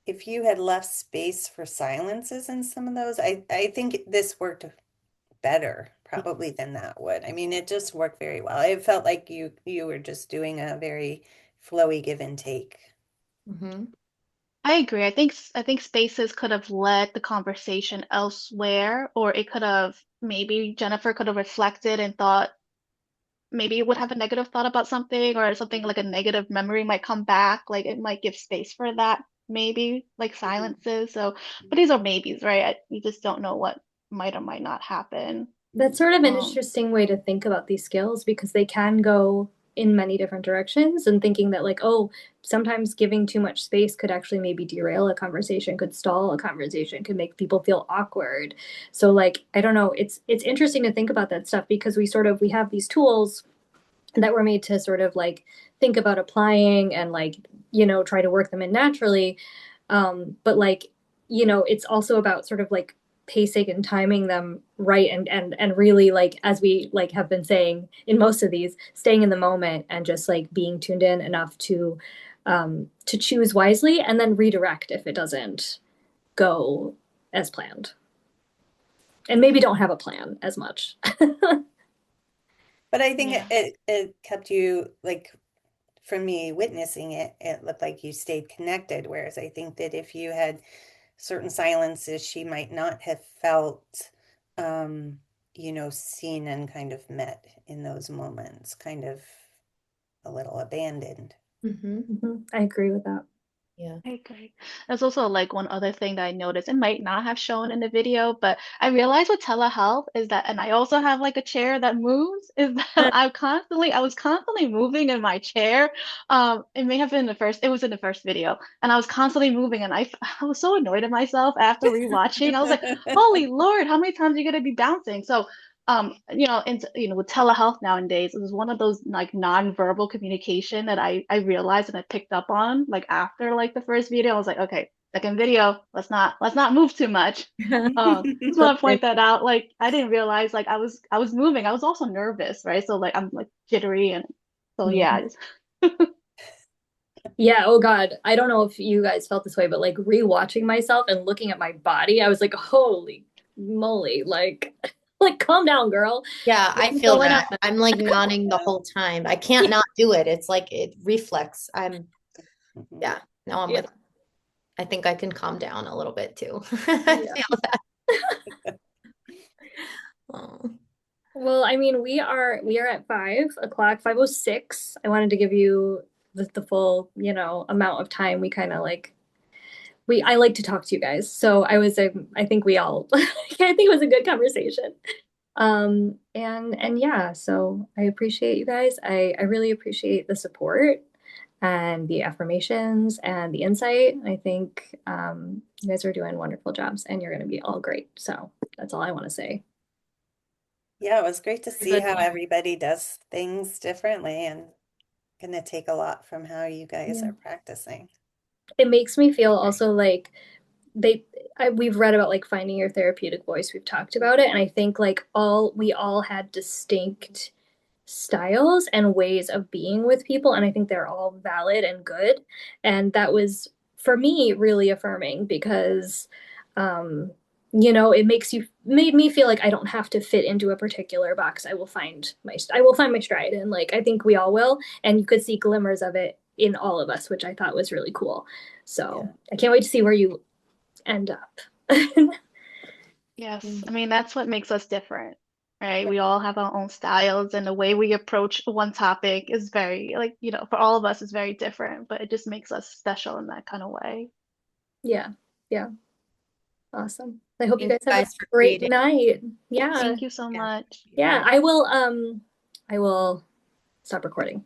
if you had left space for silences in some of those, I think this worked better probably than that would. I mean, it just worked very well. It felt like you were just doing a very flowy give and take. Mm-hmm. I agree. I think spaces could have led the conversation elsewhere, or it could have maybe Jennifer could have reflected and thought maybe it would have a negative thought about something, or something like a negative memory might come back. Like it might give space for that, maybe like Mhm. silences. So, but these are maybes, right? We just don't know what might or might not happen. That's sort of an Um, interesting way to think about these skills because they can go in many different directions and thinking that like, oh, sometimes giving too much space could actually maybe derail a conversation, could stall a conversation, could make people feel awkward. So like, I don't know, it's interesting to think about that stuff because we have these tools that were made to sort of like think about applying and like, try to work them in naturally. But like, it's also about sort of like pacing and timing them right and really like as we like have been saying in most of these, staying in the moment and just like being tuned in enough to choose wisely and then redirect if it doesn't go as planned. And maybe don't have a plan as much. But I think yeah. it kept you like for me witnessing it, it looked like you stayed connected. Whereas I think that if you had certain silences, she might not have felt, seen and kind of met in those moments, kind of a little abandoned. Mm-hmm. I agree with that. Yeah. I agree. There's also like one other thing that I noticed. It might not have shown in the video, but I realized with telehealth is that, and I also have like a chair that moves, is that I was constantly moving in my chair. It may have been it was in the first video, and I was constantly moving, and I was so annoyed at myself after rewatching. I was like, holy Lord, how many times are you gonna be bouncing? So with telehealth nowadays, it was one of those like non-verbal communication that I realized and I picked up on like after like the first video. I was like, okay, second video, let's not move too much. Just want to point that out. Like I didn't realize like I was moving. I was also nervous, right? So like I'm like jittery and so yeah. Yeah, oh God. I don't know if you guys felt this way, but like rewatching myself and looking at my body, I was like, holy moly, like like calm down, girl. Yeah, I What's feel going on? that. I'm like nodding the whole time. I can't not do it. It's like it reflex. Yeah, no, I'm Yeah. with. I think I can calm down a little bit too. I Yeah. feel that. Oh. Well, I mean, we are at 5 o'clock, 5:06. I wanted to give you the full, amount of time we kind of like I like to talk to you guys. So I think we all I think it was a good conversation. And yeah, so I appreciate you guys. I really appreciate the support and the affirmations and the insight. I think you guys are doing wonderful jobs and you're going to be all great. So that's all I want to say. Yeah, it was great to see Good. how everybody does things differently and gonna take a lot from how you guys Yeah. are practicing. It makes me feel also like we've read about like finding your therapeutic voice. We've talked about it. And I think like we all had distinct styles and ways of being with people. And I think they're all valid and good. And that was, for me, really affirming because, it made me feel like I don't have to fit into a particular box. I will find my stride. And like, I think we all will. And you could see glimmers of it in all of us, which I thought was really cool. So Yeah. I can't wait to see where you end up. Yes. I mean, that's what makes us different. right? We all have our own styles, and the way we approach one topic is very, like, for all of us is very different, but it just makes us special in that kind of way. Yeah. Yeah. Awesome. I hope you Thank guys have a for great creating. night. Yeah. Thank you so much. Yeah, I will stop recording.